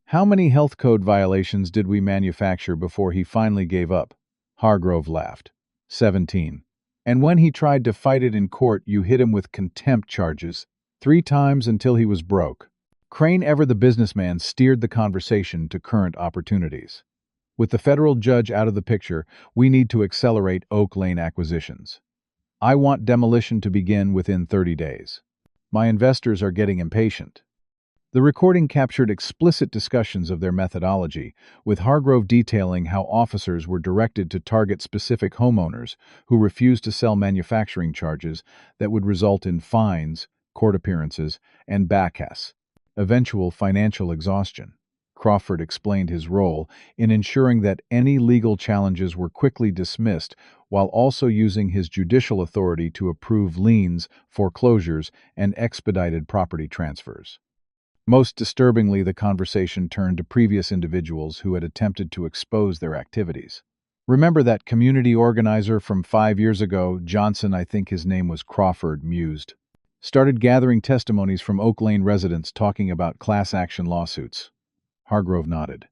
A: How many health code violations did we manufacture before he finally gave up?" Hargrove laughed. 17. "And when he tried to fight it in court, you hit him with contempt charges 3 times until he was broke." Crane, ever the businessman, steered the conversation to current opportunities. "With the federal judge out of the picture, we need to accelerate Oak Lane acquisitions. I want demolition to begin within 30 days. My investors are getting impatient." The recording captured explicit discussions of their methodology, with Hargrove detailing how officers were directed to target specific homeowners who refused to sell, manufacturing charges that would result in fines, court appearances, and baccass, eventual financial exhaustion. Crawford explained his role in ensuring that any legal challenges were quickly dismissed, while also using his judicial authority to approve liens, foreclosures, and expedited property transfers. Most disturbingly, the conversation turned to previous individuals who had attempted to expose their activities. "Remember that community organizer from 5 years ago, Johnson, I think his name was," Crawford mused. "Started gathering testimonies from Oak Lane residents talking about class action lawsuits." Hargrove nodded.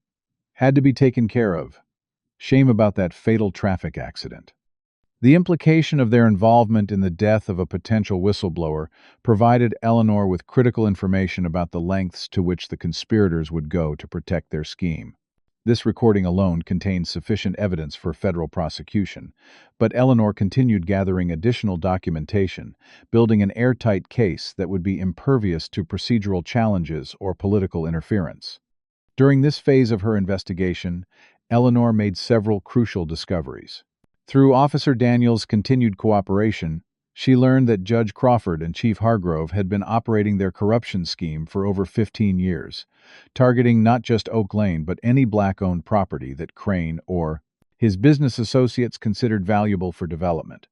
A: "Had to be taken care of. Shame about that fatal traffic accident." The implication of their involvement in the death of a potential whistleblower provided Eleanor with critical information about the lengths to which the conspirators would go to protect their scheme. This recording alone contained sufficient evidence for federal prosecution, but Eleanor continued gathering additional documentation, building an airtight case that would be impervious to procedural challenges or political interference. During this phase of her investigation, Eleanor made several crucial discoveries. Through Officer Daniels' continued cooperation, she learned that Judge Crawford and Chief Hargrove had been operating their corruption scheme for over 15 years, targeting not just Oak Lane but any black-owned property that Crane or his business associates considered valuable for development.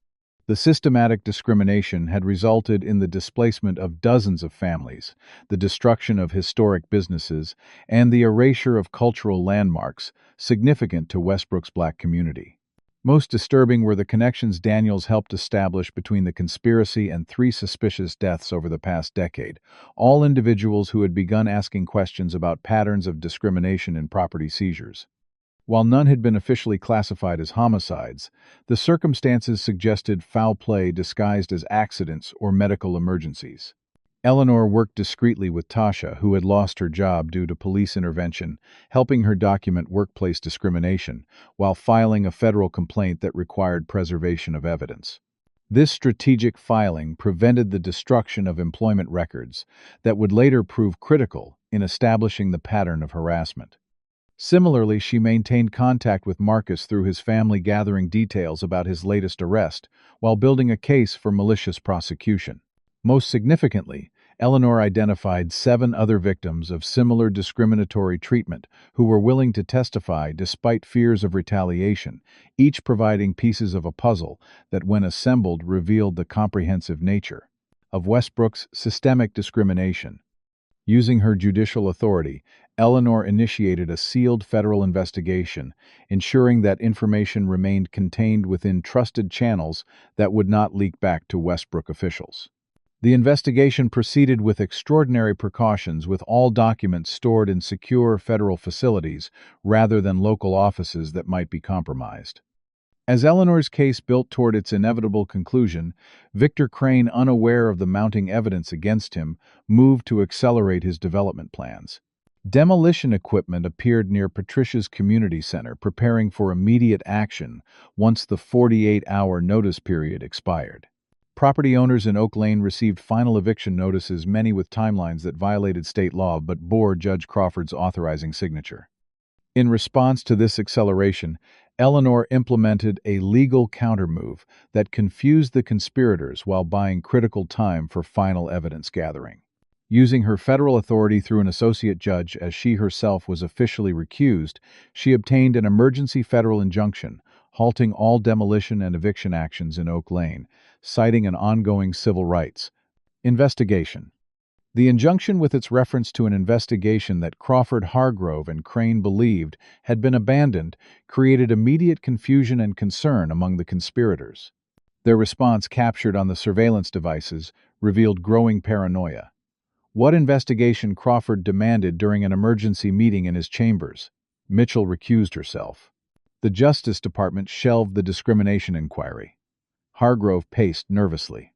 A: The systematic discrimination had resulted in the displacement of dozens of families, the destruction of historic businesses, and the erasure of cultural landmarks significant to Westbrook's black community. Most disturbing were the connections Daniels helped establish between the conspiracy and 3 suspicious deaths over the past decade, all individuals who had begun asking questions about patterns of discrimination in property seizures. While none had been officially classified as homicides, the circumstances suggested foul play disguised as accidents or medical emergencies. Eleanor worked discreetly with Tasha, who had lost her job due to police intervention, helping her document workplace discrimination, while filing a federal complaint that required preservation of evidence. This strategic filing prevented the destruction of employment records that would later prove critical in establishing the pattern of harassment. Similarly, she maintained contact with Marcus through his family, gathering details about his latest arrest, while building a case for malicious prosecution. Most significantly, Eleanor identified 7 other victims of similar discriminatory treatment who were willing to testify despite fears of retaliation, each providing pieces of a puzzle that, when assembled, revealed the comprehensive nature of Westbrook's systemic discrimination. Using her judicial authority, Eleanor initiated a sealed federal investigation, ensuring that information remained contained within trusted channels that would not leak back to Westbrook officials. The investigation proceeded with extraordinary precautions, with all documents stored in secure federal facilities rather than local offices that might be compromised. As Eleanor's case built toward its inevitable conclusion, Victor Crane, unaware of the mounting evidence against him, moved to accelerate his development plans. Demolition equipment appeared near Patricia's community center, preparing for immediate action once the 48-hour notice period expired. Property owners in Oak Lane received final eviction notices, many with timelines that violated state law but bore Judge Crawford's authorizing signature. In response to this acceleration, Eleanor implemented a legal countermove that confused the conspirators while buying critical time for final evidence gathering. Using her federal authority through an associate judge, as she herself was officially recused, she obtained an emergency federal injunction, halting all demolition and eviction actions in Oak Lane, citing an ongoing civil rights investigation. The injunction, with its reference to an investigation that Crawford, Hargrove, and Crane believed had been abandoned, created immediate confusion and concern among the conspirators. Their response, captured on the surveillance devices, revealed growing paranoia. What investigation? Crawford demanded during an emergency meeting in his chambers. Mitchell recused herself. The Justice Department shelved the discrimination inquiry. Hargrove paced nervously.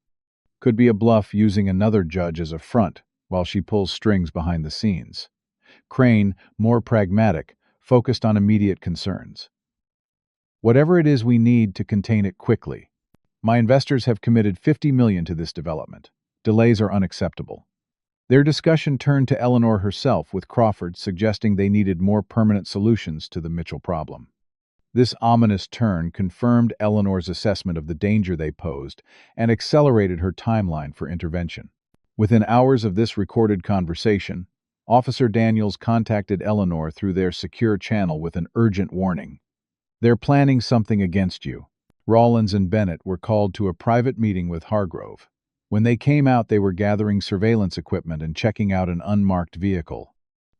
A: Could be a bluff, using another judge as a front while she pulls strings behind the scenes. Crane, more pragmatic, focused on immediate concerns. Whatever it is, we need to contain it quickly. My investors have committed $50 million to this development. Delays are unacceptable. Their discussion turned to Eleanor herself, with Crawford suggesting they needed more permanent solutions to the Mitchell problem. This ominous turn confirmed Eleanor's assessment of the danger they posed and accelerated her timeline for intervention. Within hours of this recorded conversation, Officer Daniels contacted Eleanor through their secure channel with an urgent warning. "They're planning something against you." Rollins and Bennett were called to a private meeting with Hargrove. When they came out, they were gathering surveillance equipment and checking out an unmarked vehicle.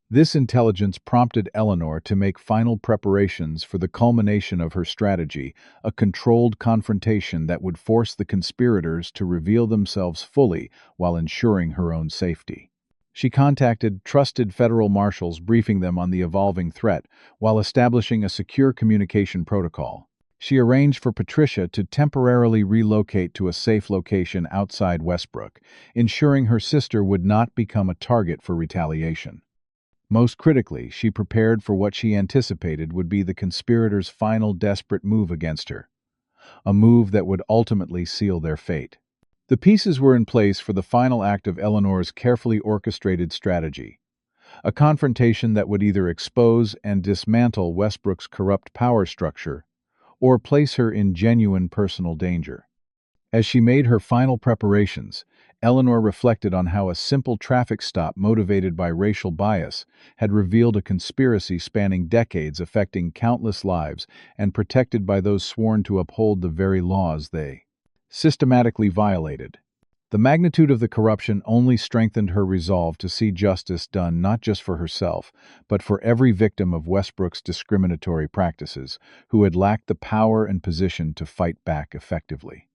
A: This intelligence prompted Eleanor to make final preparations for the culmination of her strategy, a controlled confrontation that would force the conspirators to reveal themselves fully while ensuring her own safety. She contacted trusted federal marshals, briefing them on the evolving threat while establishing a secure communication protocol. She arranged for Patricia to temporarily relocate to a safe location outside Westbrook, ensuring her sister would not become a target for retaliation. Most critically, she prepared for what she anticipated would be the conspirators' final desperate move against her, a move that would ultimately seal their fate. The pieces were in place for the final act of Eleanor's carefully orchestrated strategy, a confrontation that would either expose and dismantle Westbrook's corrupt power structure or place her in genuine personal danger. As she made her final preparations, Eleanor reflected on how a simple traffic stop motivated by racial bias had revealed a conspiracy spanning decades affecting countless lives and protected by those sworn to uphold the very laws they systematically violated. The magnitude of the corruption only strengthened her resolve to see justice done not just for herself, but for every victim of Westbrook's discriminatory practices who had lacked the power and position to fight back effectively.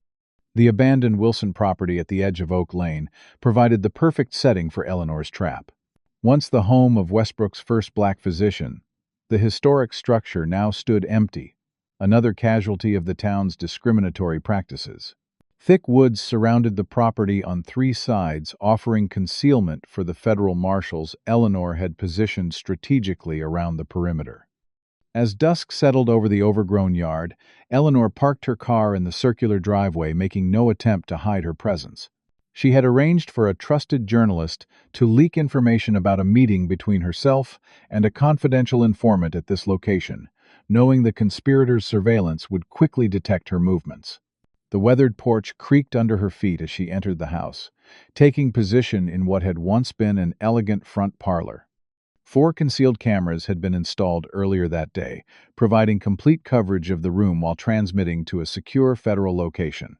A: The abandoned Wilson property at the edge of Oak Lane provided the perfect setting for Eleanor's trap. Once the home of Westbrook's first black physician, the historic structure now stood empty, another casualty of the town's discriminatory practices. Thick woods surrounded the property on three sides, offering concealment for the federal marshals Eleanor had positioned strategically around the perimeter. As dusk settled over the overgrown yard, Eleanor parked her car in the circular driveway, making no attempt to hide her presence. She had arranged for a trusted journalist to leak information about a meeting between herself and a confidential informant at this location, knowing the conspirators' surveillance would quickly detect her movements. The weathered porch creaked under her feet as she entered the house, taking position in what had once been an elegant front parlor. 4 concealed cameras had been installed earlier that day, providing complete coverage of the room while transmitting to a secure federal location.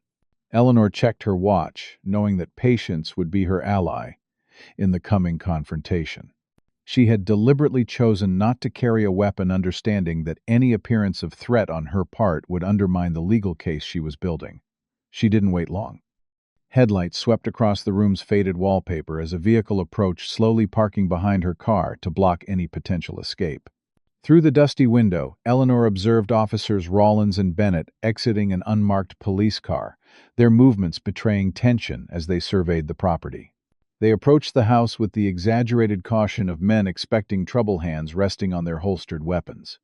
A: Eleanor checked her watch, knowing that patience would be her ally in the coming confrontation. She had deliberately chosen not to carry a weapon, understanding that any appearance of threat on her part would undermine the legal case she was building. She didn't wait long. Headlights swept across the room's faded wallpaper as a vehicle approached, slowly parking behind her car to block any potential escape. Through the dusty window, Eleanor observed Officers Rollins and Bennett exiting an unmarked police car, their movements betraying tension as they surveyed the property. They approached the house with the exaggerated caution of men expecting trouble, hands resting on their holstered weapons.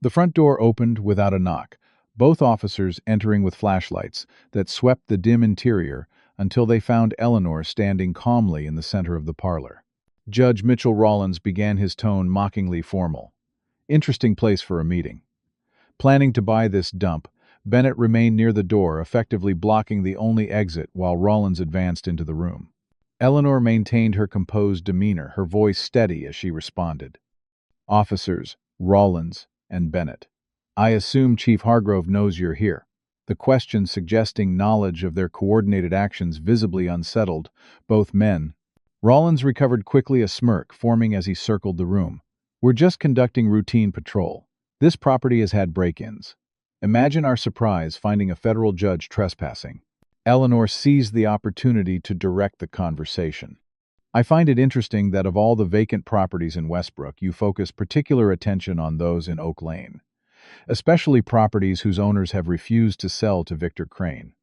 A: The front door opened without a knock, both officers entering with flashlights that swept the dim interior until they found Eleanor standing calmly in the center of the parlor. Judge Mitchell Rollins began, his tone mockingly formal. Interesting place for a meeting. Planning to buy this dump, Bennett remained near the door, effectively blocking the only exit while Rollins advanced into the room. Eleanor maintained her composed demeanor, her voice steady as she responded. Officers Rollins and Bennett, I assume Chief Hargrove knows you're here. The question suggesting knowledge of their coordinated actions visibly unsettled both men. Rollins recovered quickly, a smirk forming as he circled the room. We're just conducting routine patrol. This property has had break-ins. Imagine our surprise finding a federal judge trespassing. Eleanor seized the opportunity to direct the conversation. I find it interesting that of all the vacant properties in Westbrook, you focus particular attention on those in Oak Lane, especially properties whose owners have refused to sell to Victor Crane.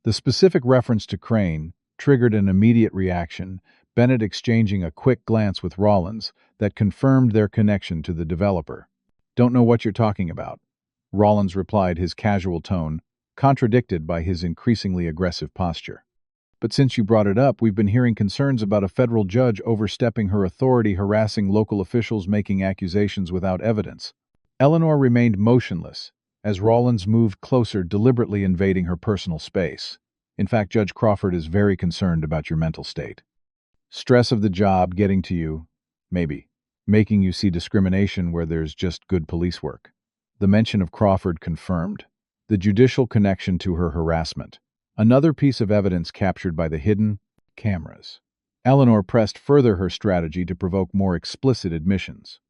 A: The specific reference to Crane triggered an immediate reaction, Bennett exchanging a quick glance with Rollins that confirmed their connection to the developer. Don't know what you're talking about, Rollins replied, his casual tone contradicted by his increasingly aggressive posture. But since you brought it up, we've been hearing concerns about a federal judge overstepping her authority, harassing local officials, making accusations without evidence. Eleanor remained motionless as Rollins moved closer, deliberately invading her personal space. In fact, Judge Crawford is very concerned about your mental state. Stress of the job getting to you, maybe, making you see discrimination where there's just good police work. The mention of Crawford confirmed the judicial connection to her harassment, another piece of evidence captured by the hidden cameras. Eleanor pressed further her strategy to provoke more explicit admissions.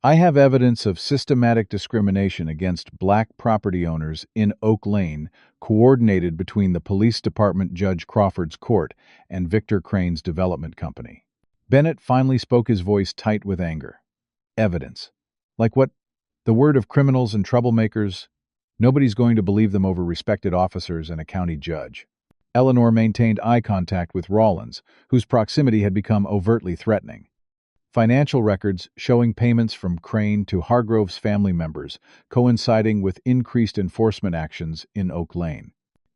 A: I have evidence of systematic discrimination against black property owners in Oak Lane, coordinated between the police department, Judge Crawford's court, and Victor Crane's development company. Bennett finally spoke, his voice tight with anger. Evidence? Like what? The word of criminals and troublemakers? Nobody's going to believe them over respected officers and a county judge. Eleanor maintained eye contact with Rollins, whose proximity had become overtly threatening. Financial records showing payments from Crane to Hargrove's family members, coinciding with increased enforcement actions in Oak Lane.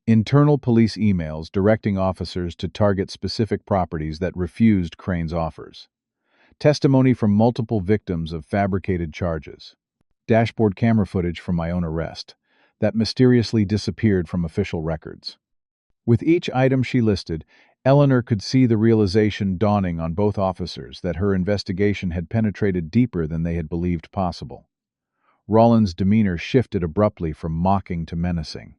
A: Internal police emails directing officers to target specific properties that refused Crane's offers. Testimony from multiple victims of fabricated charges. Dashboard camera footage from my own arrest that mysteriously disappeared from official records. With each item she listed, Eleanor could see the realization dawning on both officers that her investigation had penetrated deeper than they had believed possible. Rollins' demeanor shifted abruptly from mocking to menacing.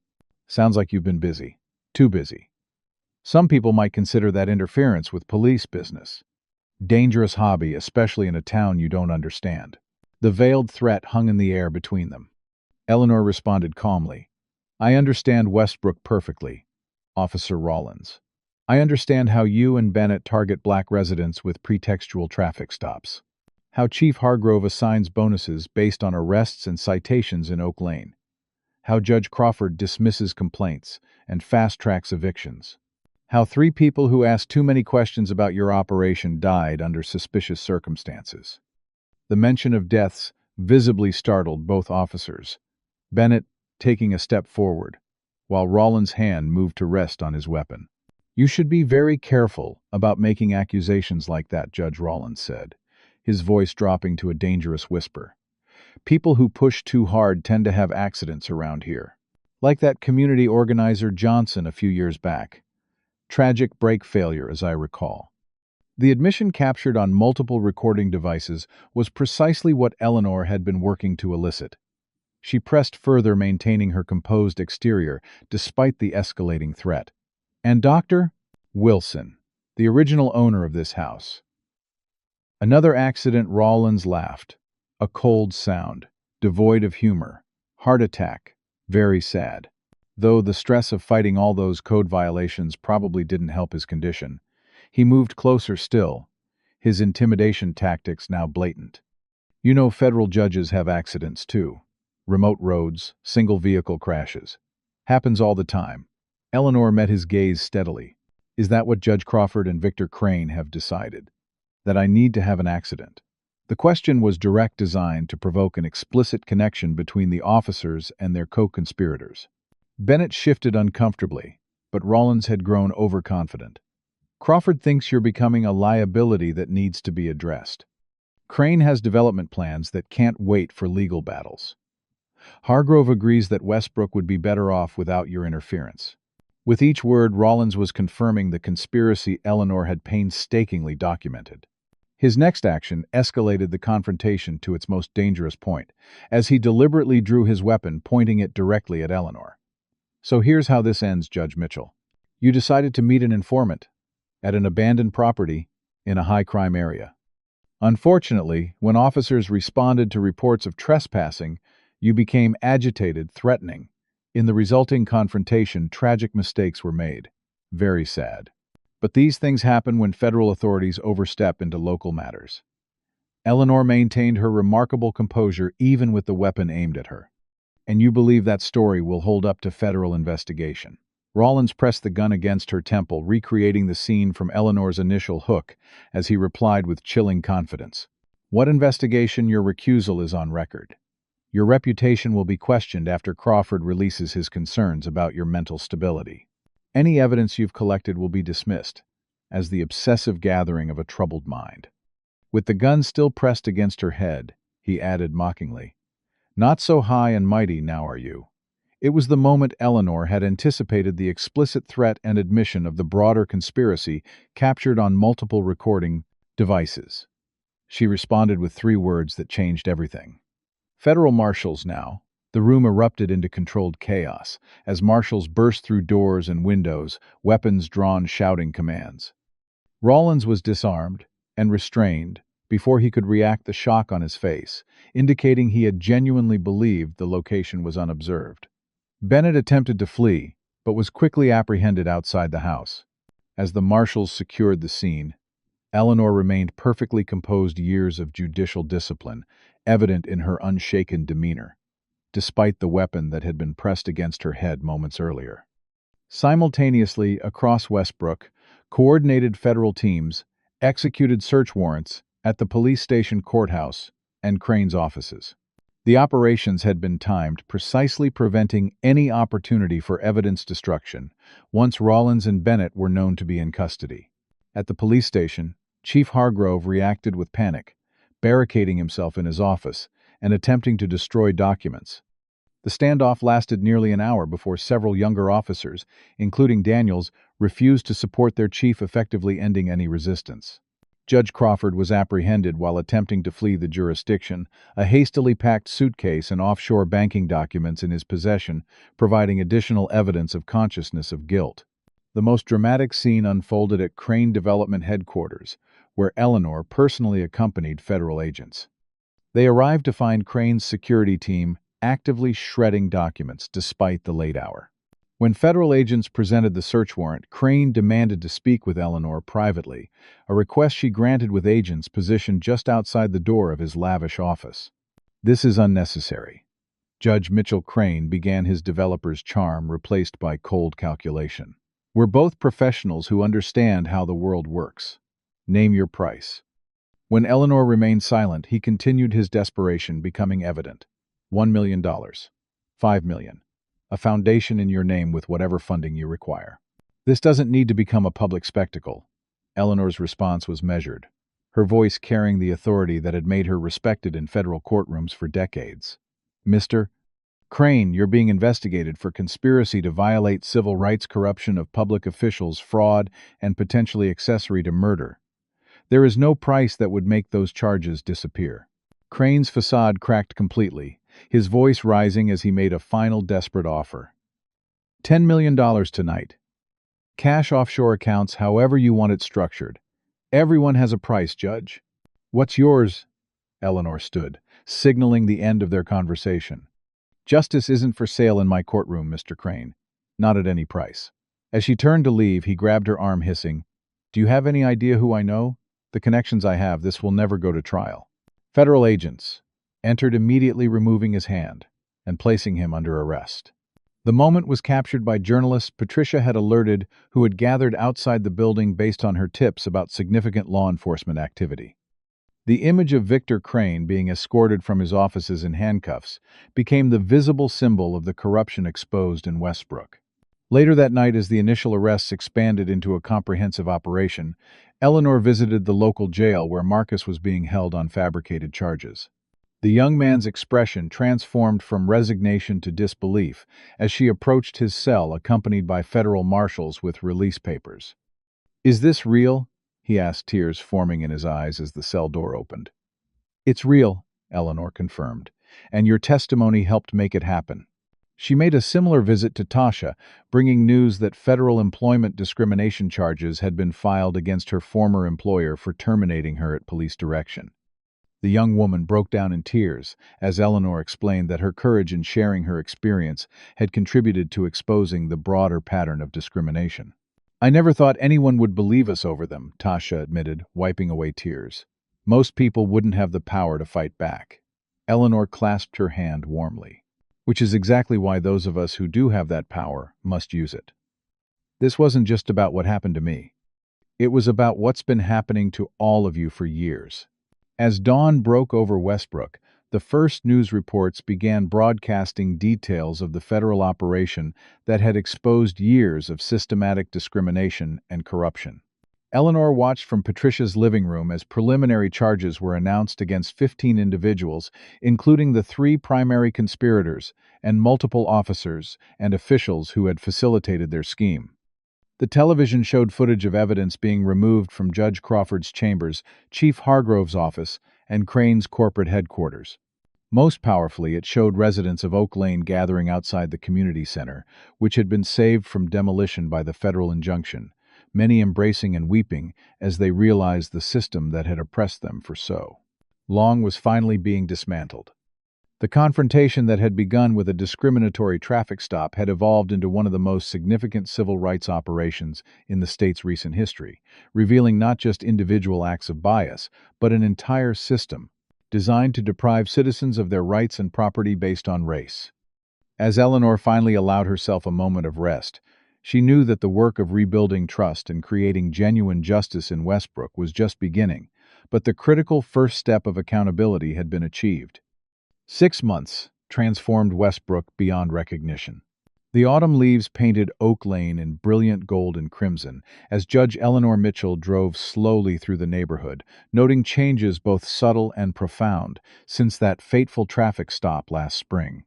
A: Sounds like you've been busy. Too busy. Some people might consider that interference with police business. Dangerous hobby, especially in a town you don't understand. The veiled threat hung in the air between them. Eleanor responded calmly. I understand Westbrook perfectly, Officer Rollins. I understand how you and Bennett target black residents with pretextual traffic stops. How Chief Hargrove assigns bonuses based on arrests and citations in Oak Lane. How Judge Crawford dismisses complaints and fast-tracks evictions. How 3 people who asked too many questions about your operation died under suspicious circumstances. The mention of deaths visibly startled both officers, Bennett taking a step forward, while Rollins' hand moved to rest on his weapon. You should be very careful about making accusations like that, Judge Rollins said, his voice dropping to a dangerous whisper. People who push too hard tend to have accidents around here. Like that community organizer Johnson a few years back. Tragic brake failure, as I recall. The admission captured on multiple recording devices was precisely what Eleanor had been working to elicit. She pressed further, maintaining her composed exterior despite the escalating threat. And Dr. Wilson, the original owner of this house. Another accident, Rollins laughed. A cold sound, devoid of humor. Heart attack. Very sad. Though the stress of fighting all those code violations probably didn't help his condition. He moved closer still, his intimidation tactics now blatant. You know federal judges have accidents too. Remote roads, single vehicle crashes. Happens all the time. Eleanor met his gaze steadily. Is that what Judge Crawford and Victor Crane have decided? That I need to have an accident? The question was direct, designed to provoke an explicit connection between the officers and their co-conspirators. Bennett shifted uncomfortably, but Rollins had grown overconfident. Crawford thinks you're becoming a liability that needs to be addressed. Crane has development plans that can't wait for legal battles. Hargrove agrees that Westbrook would be better off without your interference. With each word, Rollins was confirming the conspiracy Eleanor had painstakingly documented. His next action escalated the confrontation to its most dangerous point, as he deliberately drew his weapon, pointing it directly at Eleanor. So here's how this ends, Judge Mitchell. You decided to meet an informant at an abandoned property in a high-crime area. Unfortunately, when officers responded to reports of trespassing, you became agitated, threatening. In the resulting confrontation, tragic mistakes were made. Very sad. But these things happen when federal authorities overstep into local matters. Eleanor maintained her remarkable composure even with the weapon aimed at her. And you believe that story will hold up to federal investigation. Rollins pressed the gun against her temple, recreating the scene from Eleanor's initial hook, as he replied with chilling confidence. What investigation? Your recusal is on record. Your reputation will be questioned after Crawford releases his concerns about your mental stability. Any evidence you've collected will be dismissed as the obsessive gathering of a troubled mind. With the gun still pressed against her head, he added mockingly, Not so high and mighty now are you. It was the moment Eleanor had anticipated the explicit threat and admission of the broader conspiracy captured on multiple recording devices. She responded with 3 words that changed everything. Federal marshals now. The room erupted into controlled chaos, as marshals burst through doors and windows, weapons drawn, shouting commands. Rollins was disarmed and restrained before he could react, the shock on his face, indicating he had genuinely believed the location was unobserved. Bennett attempted to flee, but was quickly apprehended outside the house. As the marshals secured the scene, Eleanor remained perfectly composed, years of judicial discipline evident in her unshaken demeanor. despite the weapon that had been pressed against her head moments earlier. Simultaneously, across Westbrook, coordinated federal teams executed search warrants at the police station, courthouse, and Crane's offices. The operations had been timed, precisely preventing any opportunity for evidence destruction once Rollins and Bennett were known to be in custody. At the police station, Chief Hargrove reacted with panic, barricading himself in his office and attempting to destroy documents. The standoff lasted nearly an hour before several younger officers, including Daniels, refused to support their chief, effectively ending any resistance. Judge Crawford was apprehended while attempting to flee the jurisdiction, a hastily packed suitcase and offshore banking documents in his possession, providing additional evidence of consciousness of guilt. The most dramatic scene unfolded at Crane Development Headquarters, where Eleanor personally accompanied federal agents. They arrived to find Crane's security team actively shredding documents despite the late hour. When federal agents presented the search warrant, Crane demanded to speak with Eleanor privately, a request she granted with agents positioned just outside the door of his lavish office. "This is unnecessary." Judge Mitchell Crane began his developer's charm, replaced by cold calculation. "We're both professionals who understand how the world works. Name your price." When Eleanor remained silent, he continued, his desperation becoming evident. $1 million. $5 million. A foundation in your name with whatever funding you require. This doesn't need to become a public spectacle. Eleanor's response was measured, her voice carrying the authority that had made her respected in federal courtrooms for decades. "Mr. Crane, you're being investigated for conspiracy to violate civil rights, corruption of public officials, fraud, and potentially accessory to murder. There is no price that would make those charges disappear." Crane's facade cracked completely, his voice rising as he made a final desperate offer. $10 million tonight. Cash, offshore accounts, however you want it structured. Everyone has a price, Judge. "What's yours?" Eleanor stood, signaling the end of their conversation. "Justice isn't for sale in my courtroom, Mr. Crane. Not at any price." As she turned to leave, he grabbed her arm, hissing, "Do you have any idea who I know? The connections I have, this will never go to trial." Federal agents entered, immediately removing his hand and placing him under arrest. The moment was captured by journalists Patricia had alerted, who had gathered outside the building based on her tips about significant law enforcement activity. The image of Victor Crane being escorted from his offices in handcuffs became the visible symbol of the corruption exposed in Westbrook. Later that night, as the initial arrests expanded into a comprehensive operation, Eleanor visited the local jail where Marcus was being held on fabricated charges. The young man's expression transformed from resignation to disbelief as she approached his cell, accompanied by federal marshals with release papers. "Is this real?" he asked, tears forming in his eyes as the cell door opened. "It's real," Eleanor confirmed, "and your testimony helped make it happen." She made a similar visit to Tasha, bringing news that federal employment discrimination charges had been filed against her former employer for terminating her at police direction. The young woman broke down in tears as Eleanor explained that her courage in sharing her experience had contributed to exposing the broader pattern of discrimination. "I never thought anyone would believe us over them," Tasha admitted, wiping away tears. "Most people wouldn't have the power to fight back." Eleanor clasped her hand warmly. "Which is exactly why those of us who do have that power must use it. This wasn't just about what happened to me. It was about what's been happening to all of you for years." As dawn broke over Westbrook, the first news reports began broadcasting details of the federal operation that had exposed years of systematic discrimination and corruption. Eleanor watched from Patricia's living room as preliminary charges were announced against 15 individuals, including the 3 primary conspirators and multiple officers and officials who had facilitated their scheme. The television showed footage of evidence being removed from Judge Crawford's chambers, Chief Hargrove's office, and Crane's corporate headquarters. Most powerfully, it showed residents of Oak Lane gathering outside the community center, which had been saved from demolition by the federal injunction, many embracing and weeping as they realized the system that had oppressed them for so long was finally being dismantled. The confrontation that had begun with a discriminatory traffic stop had evolved into one of the most significant civil rights operations in the state's recent history, revealing not just individual acts of bias, but an entire system designed to deprive citizens of their rights and property based on race. As Eleanor finally allowed herself a moment of rest, she knew that the work of rebuilding trust and creating genuine justice in Westbrook was just beginning, but the critical first step of accountability had been achieved. 6 months transformed Westbrook beyond recognition. The autumn leaves painted Oak Lane in brilliant gold and crimson as Judge Eleanor Mitchell drove slowly through the neighborhood, noting changes both subtle and profound since that fateful traffic stop last spring.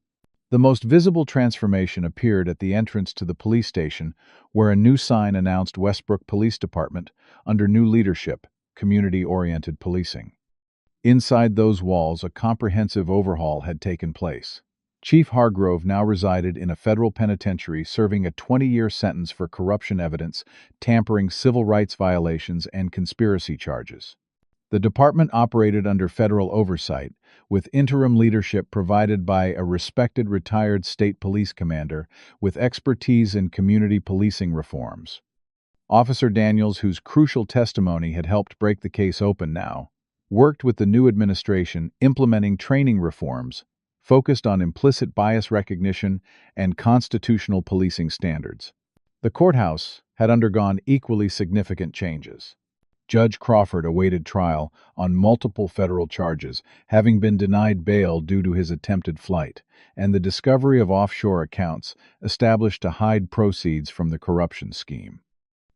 A: The most visible transformation appeared at the entrance to the police station, where a new sign announced Westbrook Police Department under new leadership, community-oriented policing. Inside those walls, a comprehensive overhaul had taken place. Chief Hargrove now resided in a federal penitentiary serving a 20-year sentence for corruption evidence, tampering, civil rights violations, and conspiracy charges. The department operated under federal oversight, with interim leadership provided by a respected retired state police commander with expertise in community policing reforms. Officer Daniels, whose crucial testimony had helped break the case open now, worked with the new administration implementing training reforms focused on implicit bias recognition and constitutional policing standards. The courthouse had undergone equally significant changes. Judge Crawford awaited trial on multiple federal charges, having been denied bail due to his attempted flight, and the discovery of offshore accounts established to hide proceeds from the corruption scheme.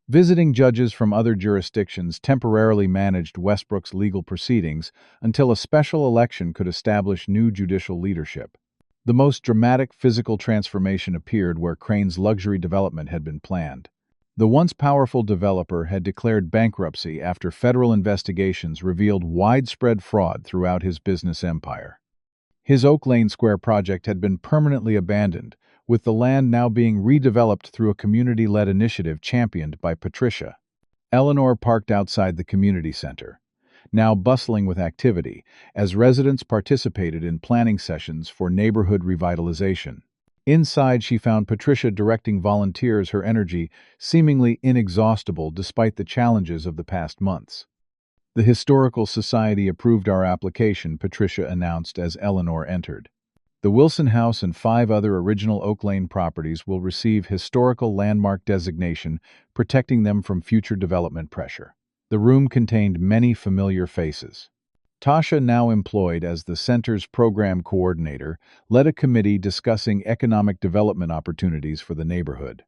A: Visiting judges from other jurisdictions temporarily managed Westbrook's legal proceedings until a special election could establish new judicial leadership. The most dramatic physical transformation appeared where Crane's luxury development had been planned. The once powerful developer had declared bankruptcy after federal investigations revealed widespread fraud throughout his business empire. His Oak Lane Square project had been permanently abandoned, with the land now being redeveloped through a community-led initiative championed by Patricia. Eleanor parked outside the community center, now bustling with activity, as residents participated in planning sessions for neighborhood revitalization. Inside, she found Patricia directing volunteers, her energy seemingly inexhaustible despite the challenges of the past months. "The Historical Society approved our application," Patricia announced as Eleanor entered. "The Wilson House and 5 other original Oak Lane properties will receive historical landmark designation, protecting them from future development pressure." The room contained many familiar faces. Tasha, now employed as the center's program coordinator, led a committee discussing economic development opportunities for the neighborhood.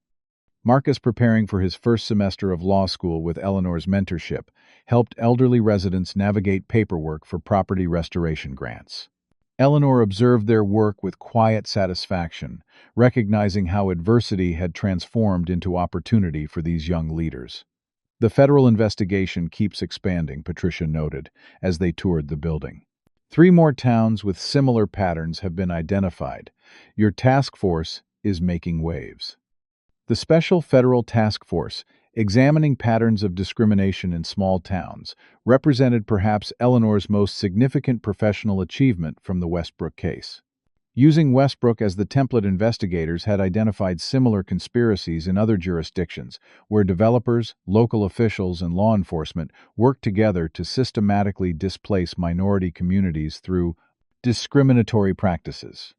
A: Marcus, preparing for his first semester of law school with Eleanor's mentorship, helped elderly residents navigate paperwork for property restoration grants. Eleanor observed their work with quiet satisfaction, recognizing how adversity had transformed into opportunity for these young leaders. "The federal investigation keeps expanding," Patricia noted as they toured the building. 3 more towns with similar patterns have been identified. Your task force is making waves. The Special Federal Task Force, examining patterns of discrimination in small towns, represented perhaps Eleanor's most significant professional achievement from the Westbrook case. Using Westbrook as the template, investigators had identified similar conspiracies in other jurisdictions, where developers, local officials, and law enforcement worked together to systematically displace minority communities through discriminatory practices.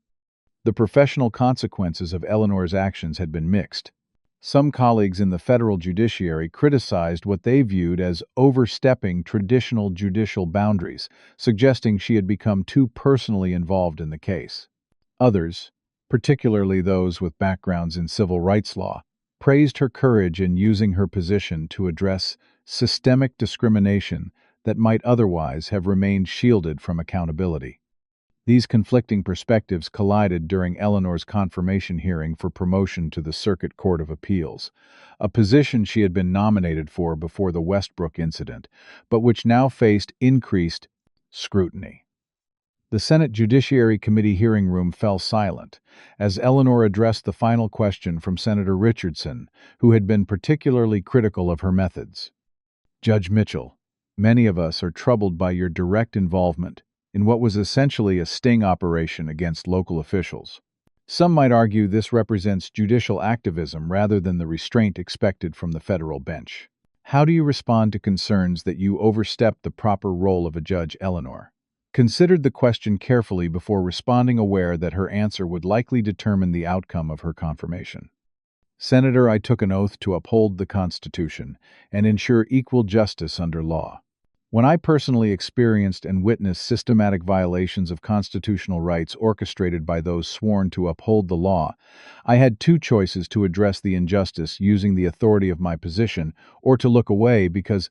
A: The professional consequences of Eleanor's actions had been mixed. Some colleagues in the federal judiciary criticized what they viewed as overstepping traditional judicial boundaries, suggesting she had become too personally involved in the case. Others, particularly those with backgrounds in civil rights law, praised her courage in using her position to address systemic discrimination that might otherwise have remained shielded from accountability. These conflicting perspectives collided during Eleanor's confirmation hearing for promotion to the Circuit Court of Appeals, a position she had been nominated for before the Westbrook incident, but which now faced increased scrutiny. The Senate Judiciary Committee hearing room fell silent as Eleanor addressed the final question from Senator Richardson, who had been particularly critical of her methods. "Judge Mitchell, many of us are troubled by your direct involvement in what was essentially a sting operation against local officials. Some might argue this represents judicial activism rather than the restraint expected from the federal bench. How do you respond to concerns that you overstepped the proper role of a judge, Eleanor?" considered the question carefully before responding, aware that her answer would likely determine the outcome of her confirmation. Senator, I took an oath to uphold the Constitution and ensure equal justice under law. When I personally experienced and witnessed systematic violations of constitutional rights orchestrated by those sworn to uphold the law, I had two choices: to address the injustice using the authority of my position, or to look away because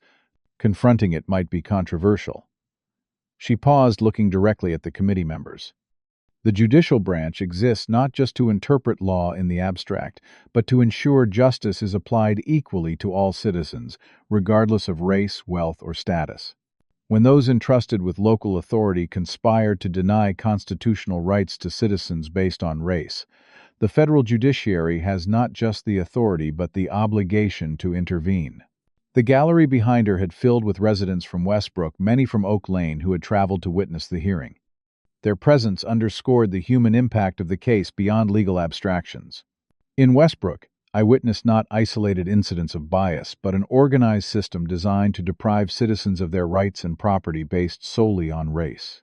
A: confronting it might be controversial. She paused, looking directly at the committee members. The judicial branch exists not just to interpret law in the abstract, but to ensure justice is applied equally to all citizens, regardless of race, wealth, or status. When those entrusted with local authority conspire to deny constitutional rights to citizens based on race, the federal judiciary has not just the authority but the obligation to intervene. The gallery behind her had filled with residents from Westbrook, many from Oak Lane, who had traveled to witness the hearing. Their presence underscored the human impact of the case beyond legal abstractions. In Westbrook, I witnessed not isolated incidents of bias, but an organized system designed to deprive citizens of their rights and property based solely on race.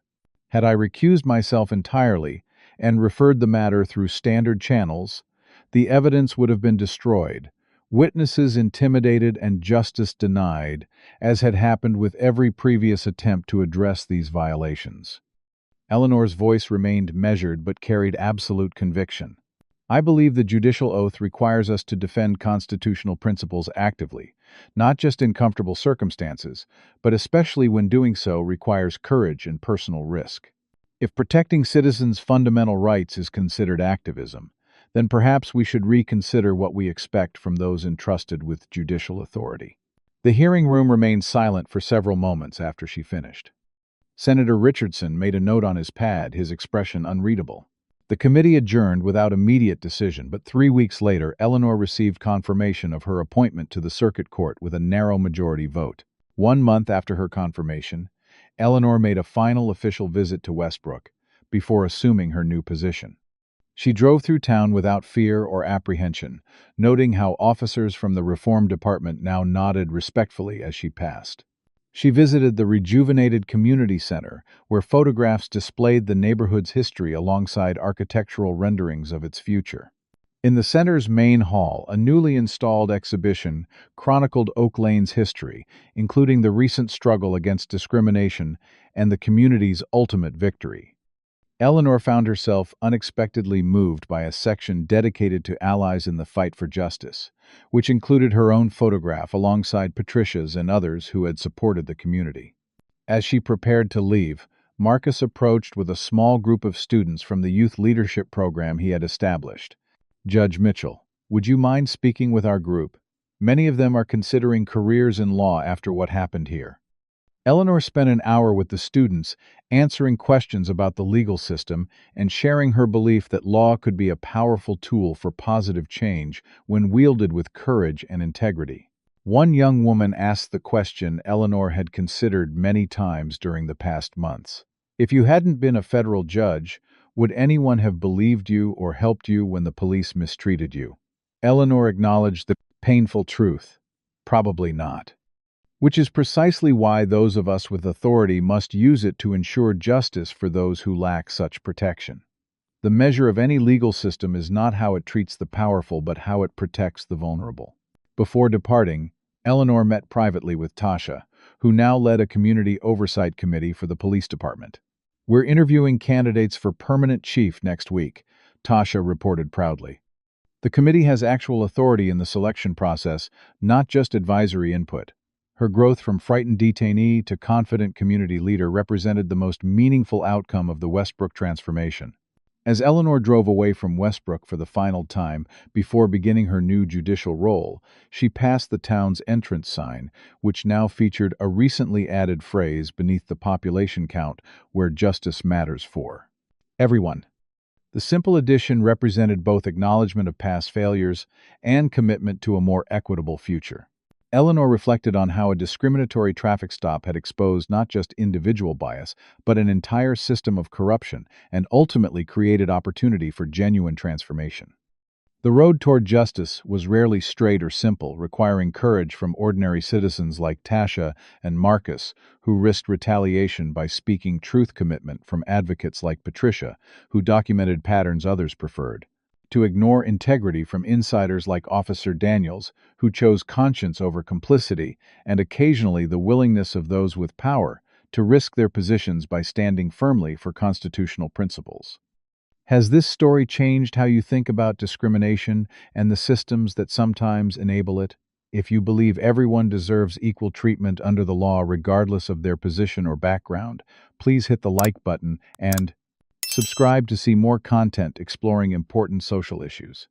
A: Had I recused myself entirely and referred the matter through standard channels, the evidence would have been destroyed, witnesses intimidated, and justice denied, as had happened with every previous attempt to address these violations. Eleanor's voice remained measured but carried absolute conviction. I believe the judicial oath requires us to defend constitutional principles actively, not just in comfortable circumstances, but especially when doing so requires courage and personal risk. If protecting citizens' fundamental rights is considered activism, then perhaps we should reconsider what we expect from those entrusted with judicial authority. The hearing room remained silent for several moments after she finished. Senator Richardson made a note on his pad, his expression unreadable. The committee adjourned without immediate decision, but 3 weeks later, Eleanor received confirmation of her appointment to the circuit court with a narrow majority vote. 1 month after her confirmation, Eleanor made a final official visit to Westbrook before assuming her new position. She drove through town without fear or apprehension, noting how officers from the Reform Department now nodded respectfully as she passed. She visited the rejuvenated community center, where photographs displayed the neighborhood's history alongside architectural renderings of its future. In the center's main hall, a newly installed exhibition chronicled Oak Lane's history, including the recent struggle against discrimination and the community's ultimate victory. Eleanor found herself unexpectedly moved by a section dedicated to allies in the fight for justice, which included her own photograph alongside Patricia's and others who had supported the community. As she prepared to leave, Marcus approached with a small group of students from the youth leadership program he had established. "Judge Mitchell, would you mind speaking with our group? Many of them are considering careers in law after what happened here." Eleanor spent an hour with the students, answering questions about the legal system and sharing her belief that law could be a powerful tool for positive change when wielded with courage and integrity. One young woman asked the question Eleanor had considered many times during the past months. "If you hadn't been a federal judge, would anyone have believed you or helped you when the police mistreated you?" Eleanor acknowledged the painful truth. Probably not. Which is precisely why those of us with authority must use it to ensure justice for those who lack such protection. The measure of any legal system is not how it treats the powerful, but how it protects the vulnerable. Before departing, Eleanor met privately with Tasha, who now led a community oversight committee for the police department. "We're interviewing candidates for permanent chief next week," Tasha reported proudly. "The committee has actual authority in the selection process, not just advisory input." Her growth from frightened detainee to confident community leader represented the most meaningful outcome of the Westbrook transformation. As Eleanor drove away from Westbrook for the final time before beginning her new judicial role, she passed the town's entrance sign, which now featured a recently added phrase beneath the population count, "Where justice matters for everyone." The simple addition represented both acknowledgement of past failures and commitment to a more equitable future. Eleanor reflected on how a discriminatory traffic stop had exposed not just individual bias, but an entire system of corruption, and ultimately created opportunity for genuine transformation. The road toward justice was rarely straight or simple, requiring courage from ordinary citizens like Tasha and Marcus, who risked retaliation by speaking truth, commitment from advocates like Patricia, who documented patterns others preferred, to ignore integrity from insiders like Officer Daniels, who chose conscience over complicity, and occasionally the willingness of those with power to risk their positions by standing firmly for constitutional principles. Has this story changed how you think about discrimination and the systems that sometimes enable it? If you believe everyone deserves equal treatment under the law regardless of their position or background, please hit the like button and subscribe to see more content exploring important social issues.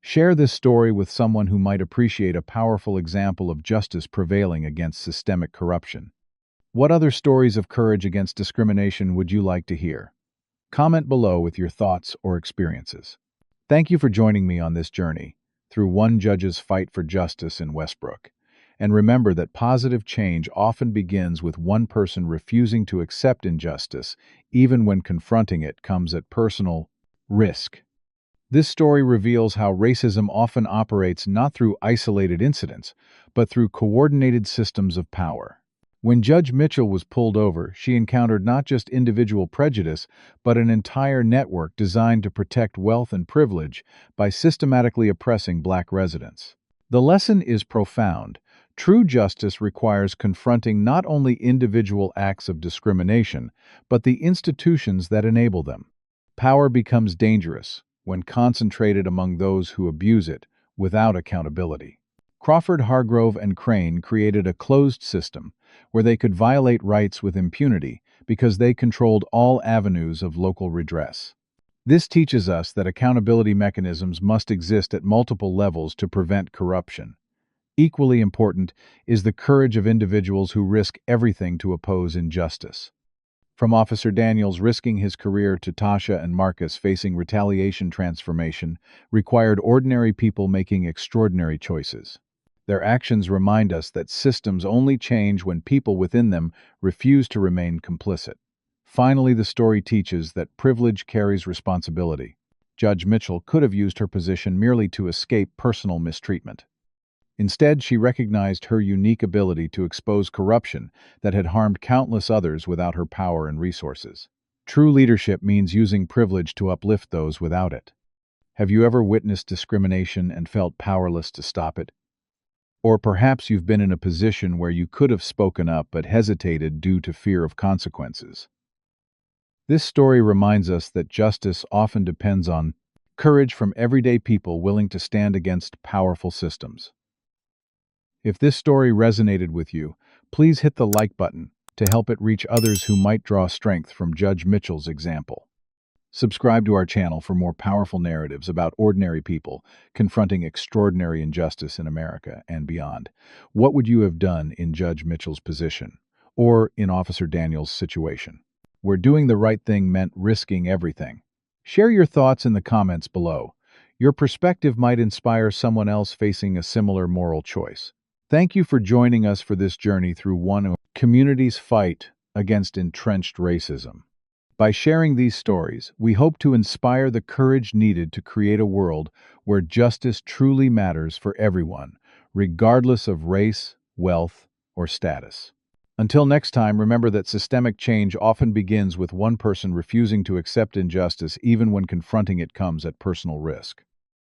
A: Share this story with someone who might appreciate a powerful example of justice prevailing against systemic corruption. What other stories of courage against discrimination would you like to hear? Comment below with your thoughts or experiences. Thank you for joining me on this journey through one judge's fight for justice in Westbrook. And remember that positive change often begins with one person refusing to accept injustice, even when confronting it comes at personal risk. This story reveals how racism often operates not through isolated incidents, but through coordinated systems of power. When Judge Mitchell was pulled over, she encountered not just individual prejudice, but an entire network designed to protect wealth and privilege by systematically oppressing black residents. The lesson is profound. True justice requires confronting not only individual acts of discrimination, but the institutions that enable them. Power becomes dangerous when concentrated among those who abuse it without accountability. Crawford, Hargrove, and Crane created a closed system where they could violate rights with impunity because they controlled all avenues of local redress. This teaches us that accountability mechanisms must exist at multiple levels to prevent corruption. Equally important is the courage of individuals who risk everything to oppose injustice. From Officer Daniels risking his career to Tasha and Marcus facing retaliation, transformation required ordinary people making extraordinary choices. Their actions remind us that systems only change when people within them refuse to remain complicit. Finally, the story teaches that privilege carries responsibility. Judge Mitchell could have used her position merely to escape personal mistreatment. Instead, she recognized her unique ability to expose corruption that had harmed countless others without her power and resources. True leadership means using privilege to uplift those without it. Have you ever witnessed discrimination and felt powerless to stop it? Or perhaps you've been in a position where you could have spoken up but hesitated due to fear of consequences. This story reminds us that justice often depends on courage from everyday people willing to stand against powerful systems. If this story resonated with you, please hit the like button to help it reach others who might draw strength from Judge Mitchell's example. Subscribe to our channel for more powerful narratives about ordinary people confronting extraordinary injustice in America and beyond. What would you have done in Judge Mitchell's position, or in Officer Daniels' situation, where doing the right thing meant risking everything? Share your thoughts in the comments below. Your perspective might inspire someone else facing a similar moral choice. Thank you for joining us for this journey through one of community's fight against entrenched racism. By sharing these stories, we hope to inspire the courage needed to create a world where justice truly matters for everyone, regardless of race, wealth, or status. Until next time, remember that systemic change often begins with one person refusing to accept injustice even when confronting it comes at personal risk.